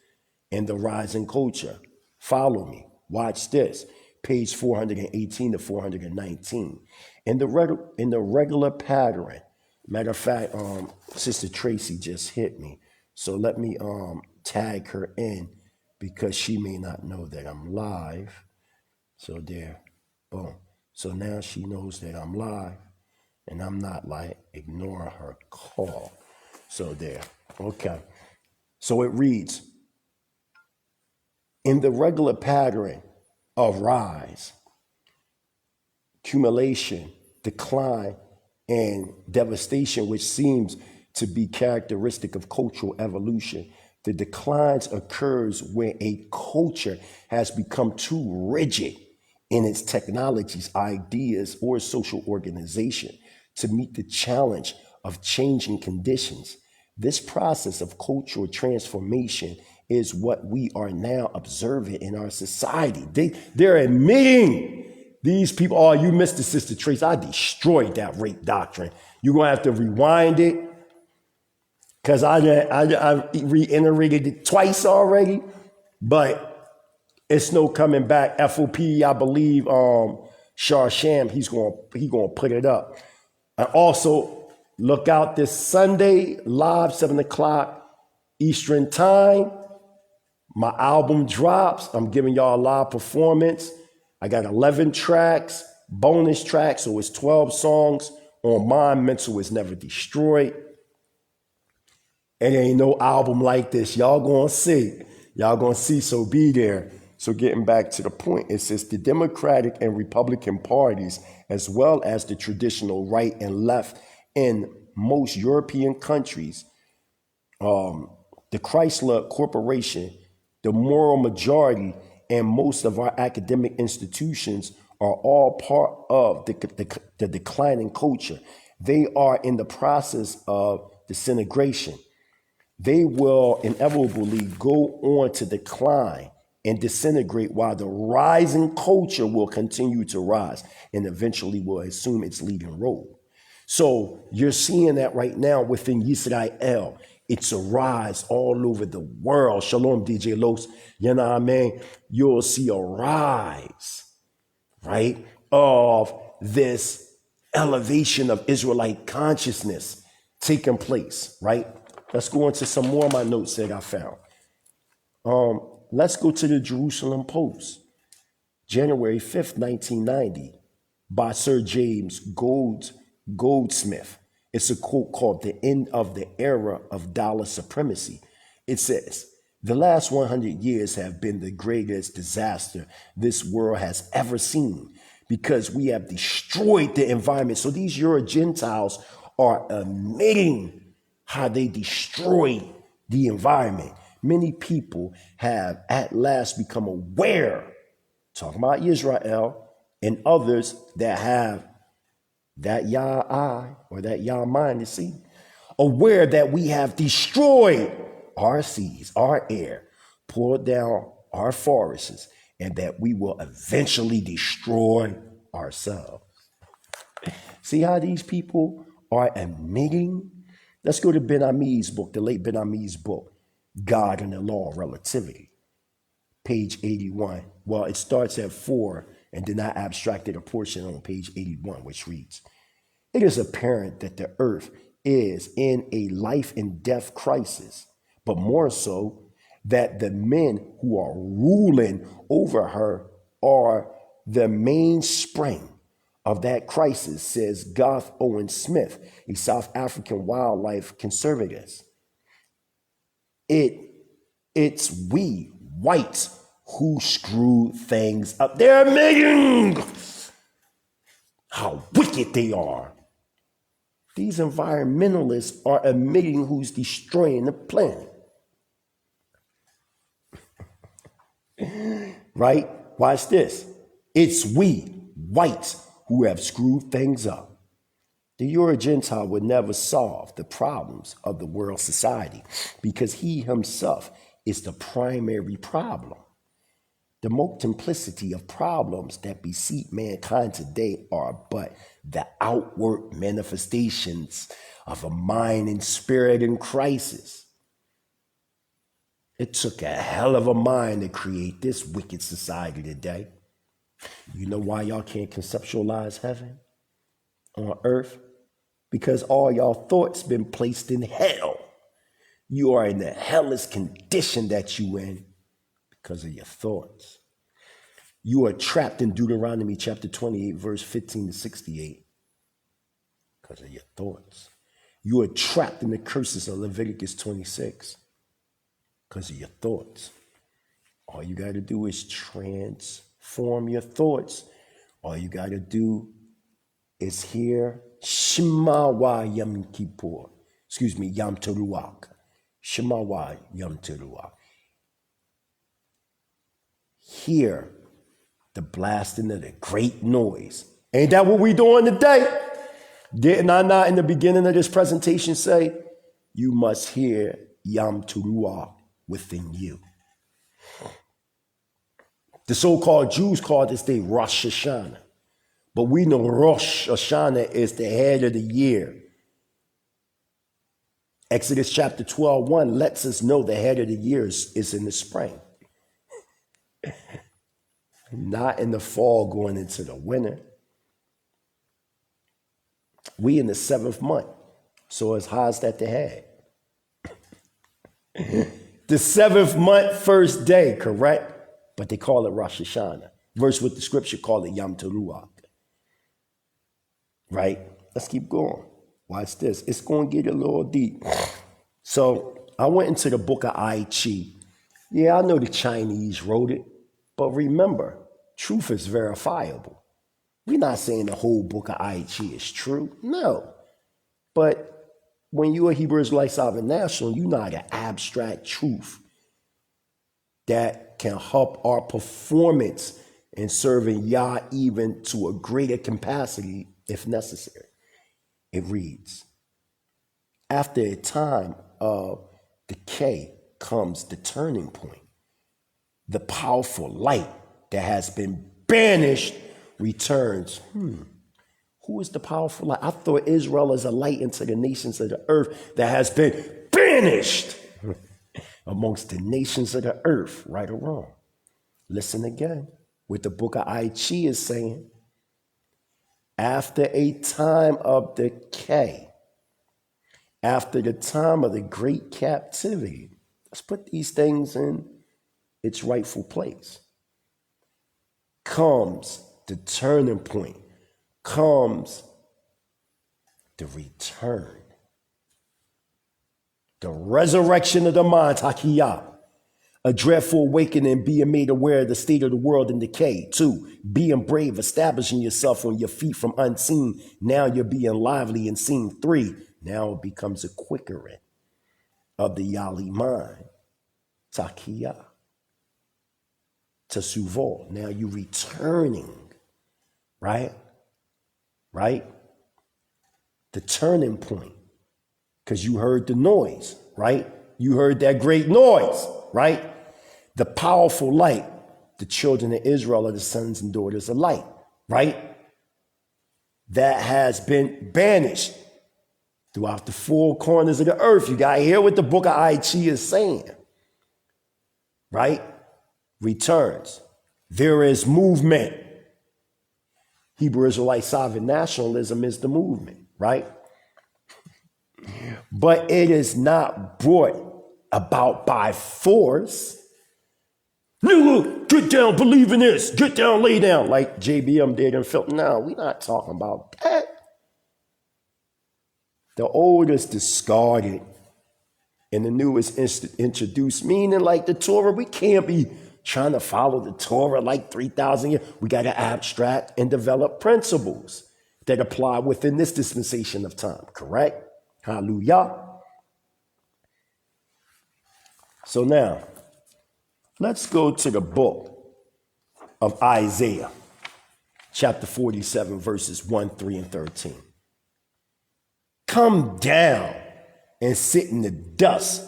And the rising culture. Follow me. Watch this. Page 418 to 419. In the regular pattern. Matter of fact, Sister Tracy just hit me. So let me tag her in because she may not know that I'm live. So there, boom. So now she knows that I'm live and I'm not like ignoring her call. So there, okay. So it reads, in the regular pattern of rise, accumulation, decline, and devastation, which seems to be characteristic of cultural evolution. The declines occurs when a culture has become too rigid in its technologies, ideas, or social organization to meet the challenge of changing conditions. This process of cultural transformation is what we are now observing in our society. They're admitting, these people, oh, you missed it, Sister Trace. I destroyed that rape doctrine. You're going to have to rewind it because I reiterated it twice already, but it's no coming back. F.O.P.E, I believe, Sharsham, he's going to put it up. And also, look out this Sunday, live 7 o'clock Eastern time. My album drops. I'm giving y'all a live performance. I got 11 tracks, bonus tracks, so it's 12 songs on Mind Mental Is Never Destroyed. And there ain't no album like this. Y'all gonna see. Y'all gonna see, so be there. So getting back to the point, it says the Democratic and Republican parties, as well as the traditional right and left in most European countries, the Chrysler Corporation, the moral majority, and most of our academic institutions are all part of the declining culture. They are in the process of disintegration. They will inevitably go on to decline and disintegrate while the rising culture will continue to rise and eventually will assume its leading role. So you're seeing that right now within Israel. It's a rise all over the world. Shalom, DJ Los. You know what I mean? You'll see a rise, right, of this elevation of Israelite consciousness taking place, right? Let's go into some more of my notes that I found. Let's go to the Jerusalem Post, January 5th, 1990, by Sir James Goldsmith. It's a quote called "The End of the Era of Dollar Supremacy." It says, "The last 100 years have been the greatest disaster this world has ever seen because we have destroyed the environment." So these Euro Gentiles are admitting how they destroyed the environment. Many people have at last become aware, talking about Israel, and others that have that Yah eye or that Yah mind to see, aware that we have destroyed our seas, our air, pulled down our forests, and that we will eventually destroy ourselves. See how these people are admitting? Let's go to Ben Ami's book, the late Ben Ami's book, God and the Law of Relativity, page 81. Well, it starts at 4, and then I abstracted a portion on page 81, which reads, "It is apparent that the earth is in a life and death crisis, but more so that the men who are ruling over her are the mainspring of that crisis," says Garth Owen Smith, a South African wildlife conservative. It's we whites who screw things up. They're admitting how wicked they are. These environmentalists are admitting who's destroying the planet. Right? Watch this. It's we whites who have screwed things up. The Euro Gentile would never solve the problems of the world society because he himself is the primary problem. The multiplicity of problems that beset mankind today are but the outward manifestations of a mind and spirit in crisis. It took a hell of a mind to create this wicked society today. You know why y'all can't conceptualize heaven on earth? Because all y'all thoughts been placed in hell. You are in the hellish condition that you in because of your thoughts. You are trapped in Deuteronomy chapter 28, verse 15 to 68 because of your thoughts. You are trapped in the curses of Leviticus 26 because of your thoughts. All you got to do is transform your thoughts. All you got to do is hear Shema wa Yom Kippur. Excuse me, Yom Teruah. Shema wa Yom Teruah. Hear the blasting of the great noise. Ain't that what we doing today? Didn't I not in the beginning of this presentation say, you must hear Yom Teruah within you? The so-called Jews call this day Rosh Hashanah. But we know Rosh Hashanah is the head of the year. Exodus chapter 12:1 lets us know the head of the year is in the spring. Not in the fall going into the winter. We in the 7th month. So as high as that the head. The 7th month, first day, correct? But they call it Rosh Hashanah. Verse with the scripture call it Yom Teruah. Right? Let's keep going. Watch this. It's going to get a little deep. So I went into the book of I Ching. Yeah, I know the Chinese wrote it. But remember, truth is verifiable. We're not saying the whole book of I Ching is true. No. But when you're a Hebrew Israelite Sovereign National, you know the abstract truth that can help our performance in serving Yah even to a greater capacity if necessary. It reads, after a time of decay comes the turning point. The powerful light that has been banished returns. Who is the powerful light? I thought Israel is a light into the nations of the earth that has been banished amongst the nations of the earth, right or wrong. Listen again. What the book of I Ching is saying. After a time of decay, after the time of the great captivity, let's put these things in its rightful place, comes the turning point, comes the return, the resurrection of the mind, Takiyah, a dreadful awakening, being made aware of the state of the world in decay. 2, being brave, establishing yourself on your feet from unseen. Now you're being lively and seen. 3, now it becomes a quickening of the Yali mind, Takiyah, to Suvol. Now you're returning, right? Right? The turning point, because you heard the noise, right? You heard that great noise, right? The powerful light, the children of Israel are the sons and daughters of light, right? That has been banished throughout the 4 corners of the earth. You got to hear what the book of I Ching is saying, right? Returns. There is movement. Hebrew Israelite sovereign nationalism is the movement, right? But it is not brought about by force. Nigga, get down, believe in this. Get down, lay down, like JBM did in Philip. No, we're not talking about that. The old is discarded and the new is introduced, meaning like the Torah, we can't be trying to follow the Torah like 3,000 years. We got to abstract and develop principles that apply within this dispensation of time, correct? Hallelujah. So now, let's go to the book of Isaiah, chapter 47, verses 1, 3, and 13. Come down and sit in the dust,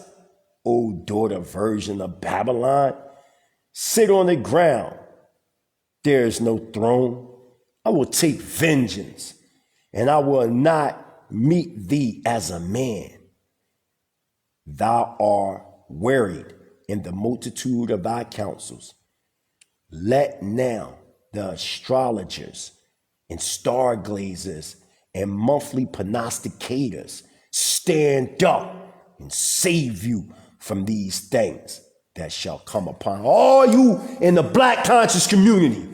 O daughter virgin of Babylon. Sit on the ground. There is no throne. I will take vengeance, and I will not meet thee as a man. Thou art wearied in the multitude of thy counsels. Let now the astrologers and stargazers and monthly prognosticators stand up and save you from these things that shall come upon all you in the black conscious community.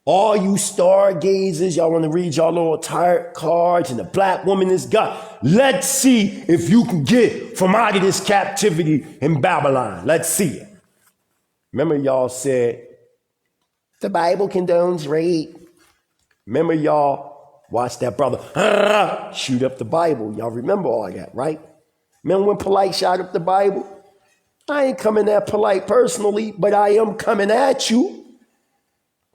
All you stargazers, y'all want to read y'all little tarot cards, and the black woman is God. Let's see if you can get from out of this captivity in Babylon. Let's see it. Remember y'all said, the Bible condones rape. Remember y'all Watch that brother shoot up the Bible. Y'all remember all that, right? Remember when Polite shot up the Bible? I ain't coming at Polite personally, but I am coming at you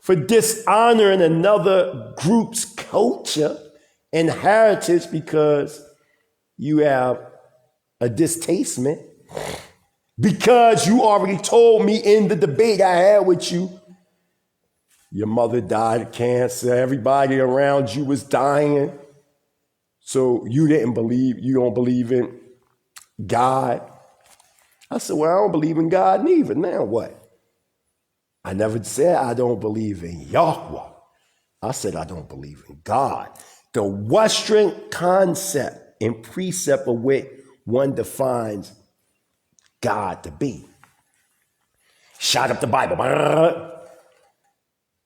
for dishonoring another group's culture and heritage because you have a distastement. Because you already told me in the debate I had with you, your mother died of cancer, everybody around you was dying. So you don't believe in God. I said, well, I don't believe in God neither. Now what? I never said I don't believe in Yahweh. I said I don't believe in God. The Western concept and precept of what one defines God to be. Shot up the Bible.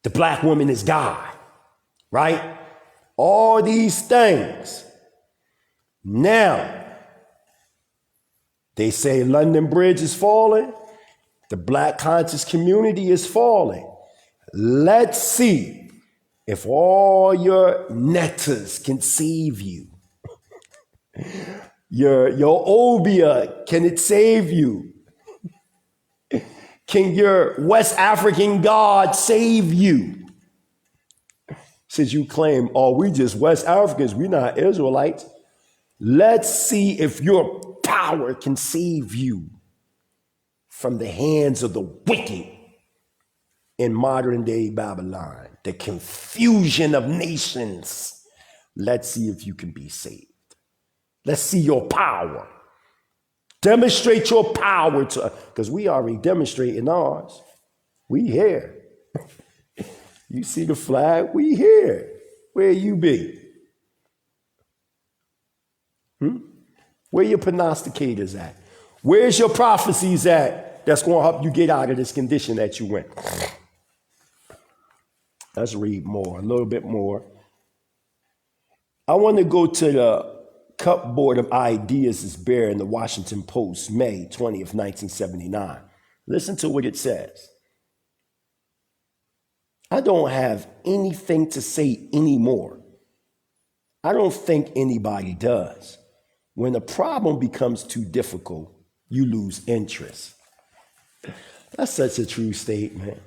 The black woman is God, right? All these things. Now, they say London Bridge is falling. The black conscious community is falling. Let's see if all your netters can save you. Your obia, can it save you? Can your West African God save you? Since you claim, oh, we just West Africans, we're not Israelites. Let's see if your power can save you from the hands of the wicked in modern day Babylon, the confusion of nations. Let's see if you can be saved. Let's see your power. Demonstrate your power to, because we already demonstrating ours. We here. You see the flag? We here. Where you be? Where your prognosticators at? Where's your prophecies at that's going to help you get out of this condition that you in? Let's read more, a little bit more. I want to go to the cupboard of ideas is bare in the Washington Post, May 20th, 1979. Listen to what it says. I don't have anything to say anymore. I don't think anybody does. When a problem becomes too difficult, you lose interest. That's such a true statement.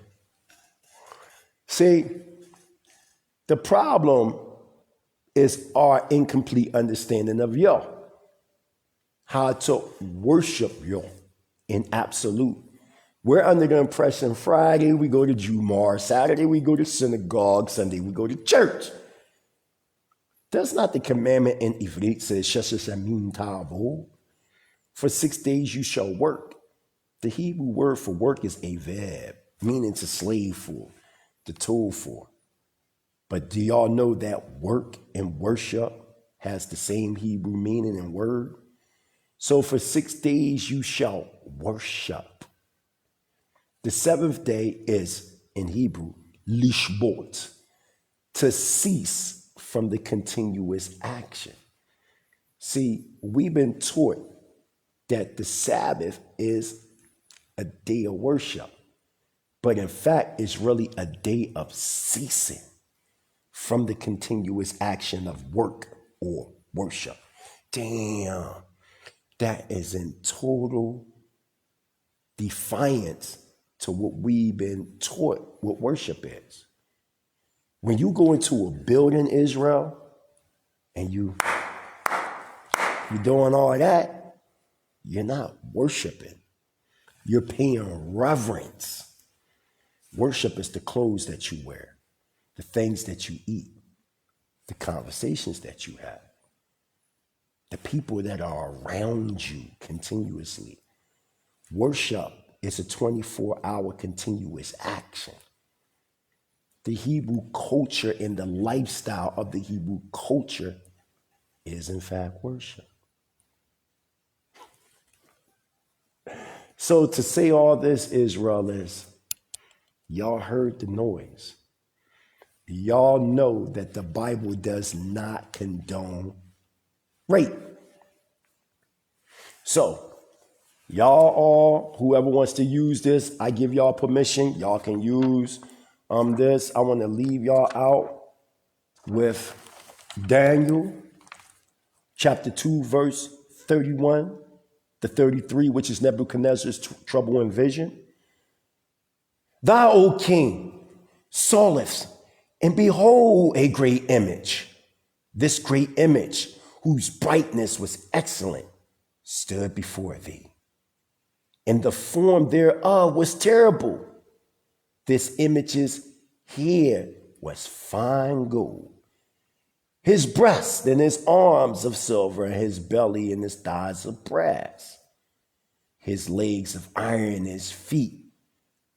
See, the problem is our incomplete understanding of Yah. How to worship Yah in absolute. We're under the impression Friday we go to Jumar, Saturday we go to synagogue, Sunday we go to church. That's not the commandment in Ivrit says, Sheshasamim Tavo. For 6 days you shall work. The Hebrew word for work is aved, meaning to slave for, to toil for. But do y'all know that work and worship has the same Hebrew meaning and word? So for 6 days you shall worship. The seventh day is, in Hebrew, lishbot, to cease from the continuous action. See, we've been taught that the Sabbath is a day of worship, but in fact, it's really a day of ceasing from the continuous action of work or worship. Damn, that is in total defiance to what we've been taught what worship is. When you go into a building, Israel, and you're doing all that, you're not worshiping. You're paying reverence. Worship is the clothes that you wear, the things that you eat, the conversations that you have, the people that are around you continuously. Worship is a 24-hour continuous action. The Hebrew culture and the lifestyle of the Hebrew culture is in fact worship. So to say all this, Israel, is y'all heard the noise. Y'all know that the Bible does not condone rape. So y'all all, whoever wants to use this, I give y'all permission. Y'all can use this. I want to leave y'all out with Daniel chapter 2, verse 31 to 33, which is Nebuchadnezzar's trouble and vision. Thou, O king, sawest, and behold a great image. This great image, whose brightness was excellent, stood before thee. And the form thereof was terrible. This image's head was fine gold. His breast and his arms of silver, and his belly and his thighs of brass. His legs of iron, his feet,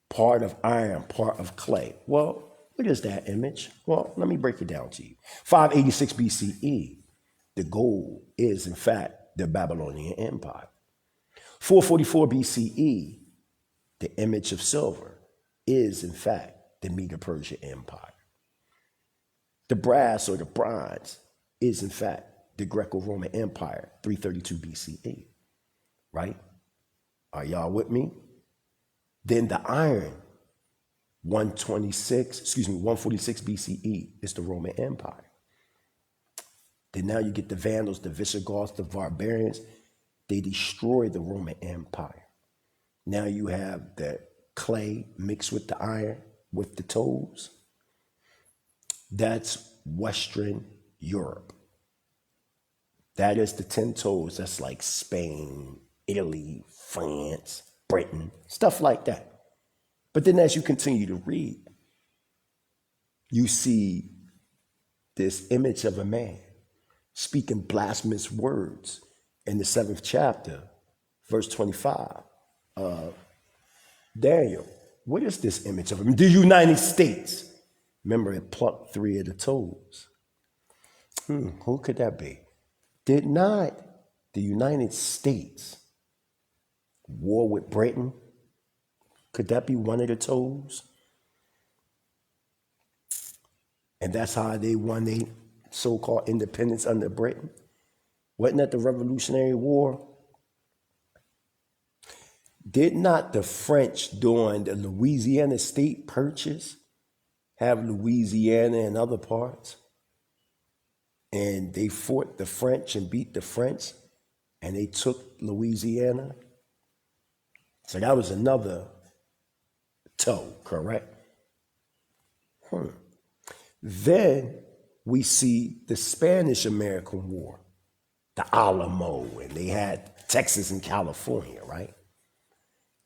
part of iron, part of clay. Well, what is that image? Well, let me break it down to you. 586 BCE, the gold is, in fact, the Babylonian Empire. 444 BCE, the image of silver is, in fact, the Medo-Persian Empire. The brass or the bronze is, in fact, the Greco-Roman Empire, 332 BCE, right? Are y'all with me? Then the iron, 146 BCE is the Roman Empire. Then now you get the Vandals, the Visigoths, the barbarians. They destroyed the Roman Empire. Now you have the clay mixed with the iron, with the toes. That's Western Europe. That is the 10 toes. That's like Spain, Italy, France, Britain, stuff like that. But then as you continue to read, you see this image of a man speaking blasphemous words in the 7th chapter, verse 25 of Daniel. What is this image of him? The United States. Remember, it plucked 3 of the toes. Who could that be? Did not the United States war with Britain? Could that be one of the toes? And that's how they won their so-called independence under Britain? Wasn't that the Revolutionary War? Did not the French during the Louisiana state purchase have Louisiana and other parts? And they fought the French and beat the French, and they took Louisiana. So that was another toe, correct? Then we see the Spanish-American War, the Alamo, and they had Texas and California, right?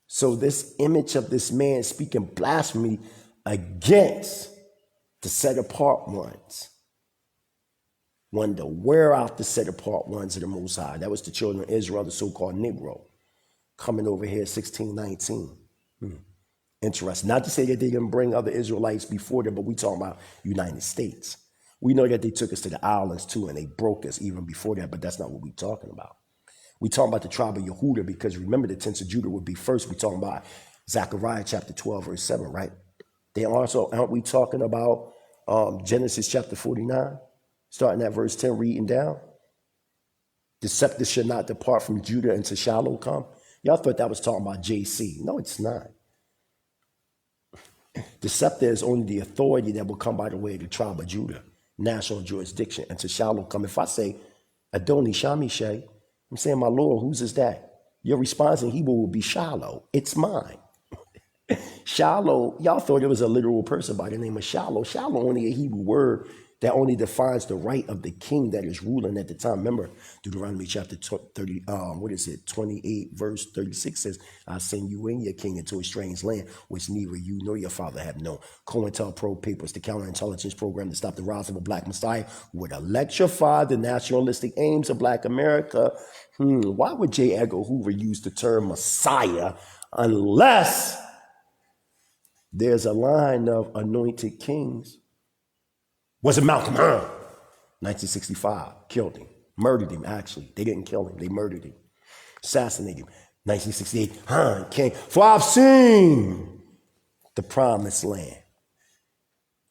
So this image of this man speaking blasphemy against the set-apart ones, wanted to wear out the set-apart ones of the Most High. That was the children of Israel, the so-called Negro, coming over here 1619. Interesting. Not to say that they didn't bring other Israelites before them, but we talking about United States. We know that they took us to the islands too, and they broke us even before that, but that's not what we're talking about. We talking about the tribe of Yehuda, because remember the tents of Judah would be first. We talking about Zechariah chapter 12, verse 7, right? Then also, aren't we talking about Genesis chapter 49, starting at verse 10, reading down? The scepter should not depart from Judah until Shiloh come. Y'all thought that was talking about JC. No, it's not. The scepter is only the authority that will come by the way of the tribe of Judah, national jurisdiction, until Shiloh come. If I say, Adoni Shamishay, I'm saying, my Lord, whose is that? Your response in Hebrew will be Shiloh. It's mine. Shiloh, y'all thought it was a literal person by the name of Shiloh. Shiloh only a Hebrew word that only defines the right of the king that is ruling at the time. Remember, Deuteronomy chapter 28, verse 36 says, I send you and your king into a strange land, which neither you nor your father have known. COINTELPRO papers, the counterintelligence program to stop the rise of a black messiah, would electrify the nationalistic aims of black America. Why would J. Edgar Hoover use the term messiah unless there's a line of anointed kings? Was it Malcolm? 1965, killed him, murdered him, actually. They didn't kill him, they murdered him, assassinated him. 1968, king, for I've seen the promised land,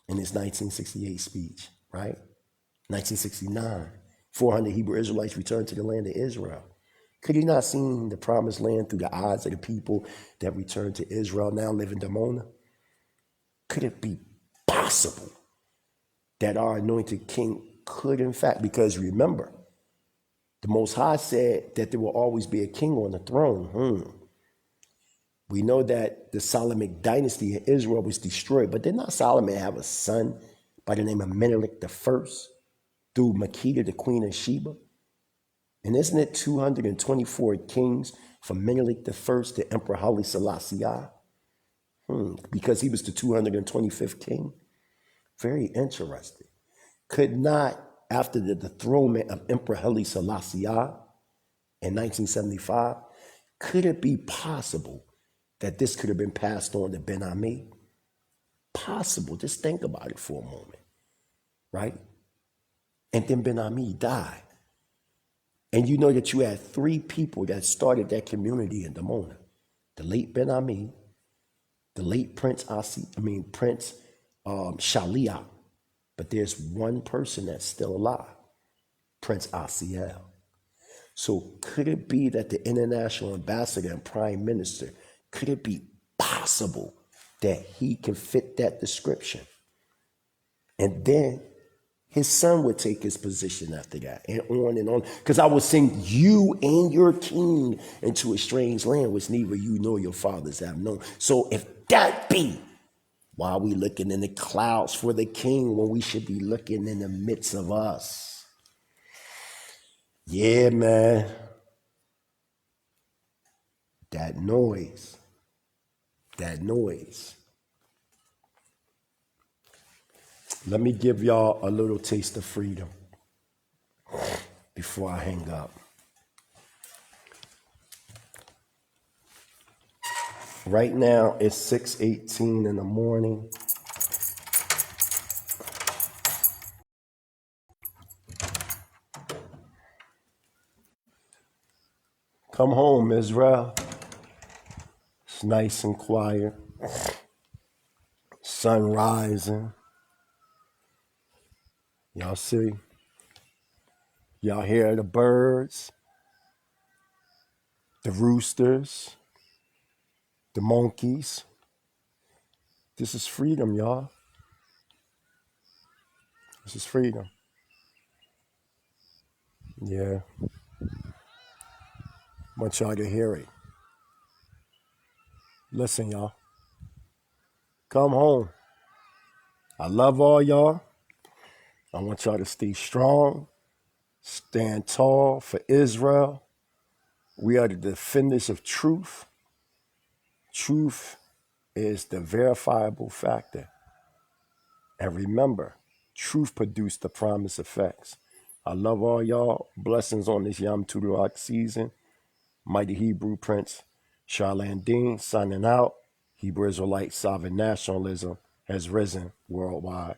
in his 1968 speech, right? 1969, 400 Hebrew Israelites returned to the land of Israel. Could he not seen the promised land through the eyes of the people that returned to Israel, now live in Dimona? Could it be possible that our anointed king could in fact, because remember, the Most High said that there will always be a king on the throne. We know that the Solomonic dynasty in Israel was destroyed, but did not Solomon have a son by the name of Menelik the First through Makeda, the queen of Sheba? And isn't it 224 kings from Menelik the First to Emperor Haile Selassie? Because he was the 225th king. Very interesting. Could not, after the dethronement of Emperor Haile Selassie in 1975, could it be possible that this could have been passed on to Ben Ami? Possible. Just think about it for a moment, right? And then Ben Ami died. And you know that you had 3 people that started that community in Dimona. The late Ben Ami, the late Prince Shalia. But there's one person that's still alive, Prince Asiel. So could it be that the international ambassador and prime minister, could it be possible that he can fit that description? And then his son would take his position after that, and on and on. Because I will send you and your king into a strange land which neither you nor your fathers have known. So if that be, why are we looking in the clouds for the king when we should be looking in the midst of us? Yeah, man. That noise. Let me give y'all a little taste of freedom before I hang up. Right now, it's 6:18 in the morning. Come home, Israel. It's nice and quiet. Sun rising. Y'all see? Y'all hear the birds, the roosters, the monkeys. This is freedom, y'all. This is freedom. Yeah. I want y'all to hear it. Listen, y'all. Come home. I love all y'all. I want y'all to stay strong, stand tall for Israel. We are the defenders of truth. Truth is the verifiable factor. And remember, truth produced the promised effects. I love all y'all. Blessings on this Yom Tudurak season. Mighty Hebrew Prince Charlene Dean signing out. Hebrew Israelite sovereign nationalism has risen worldwide.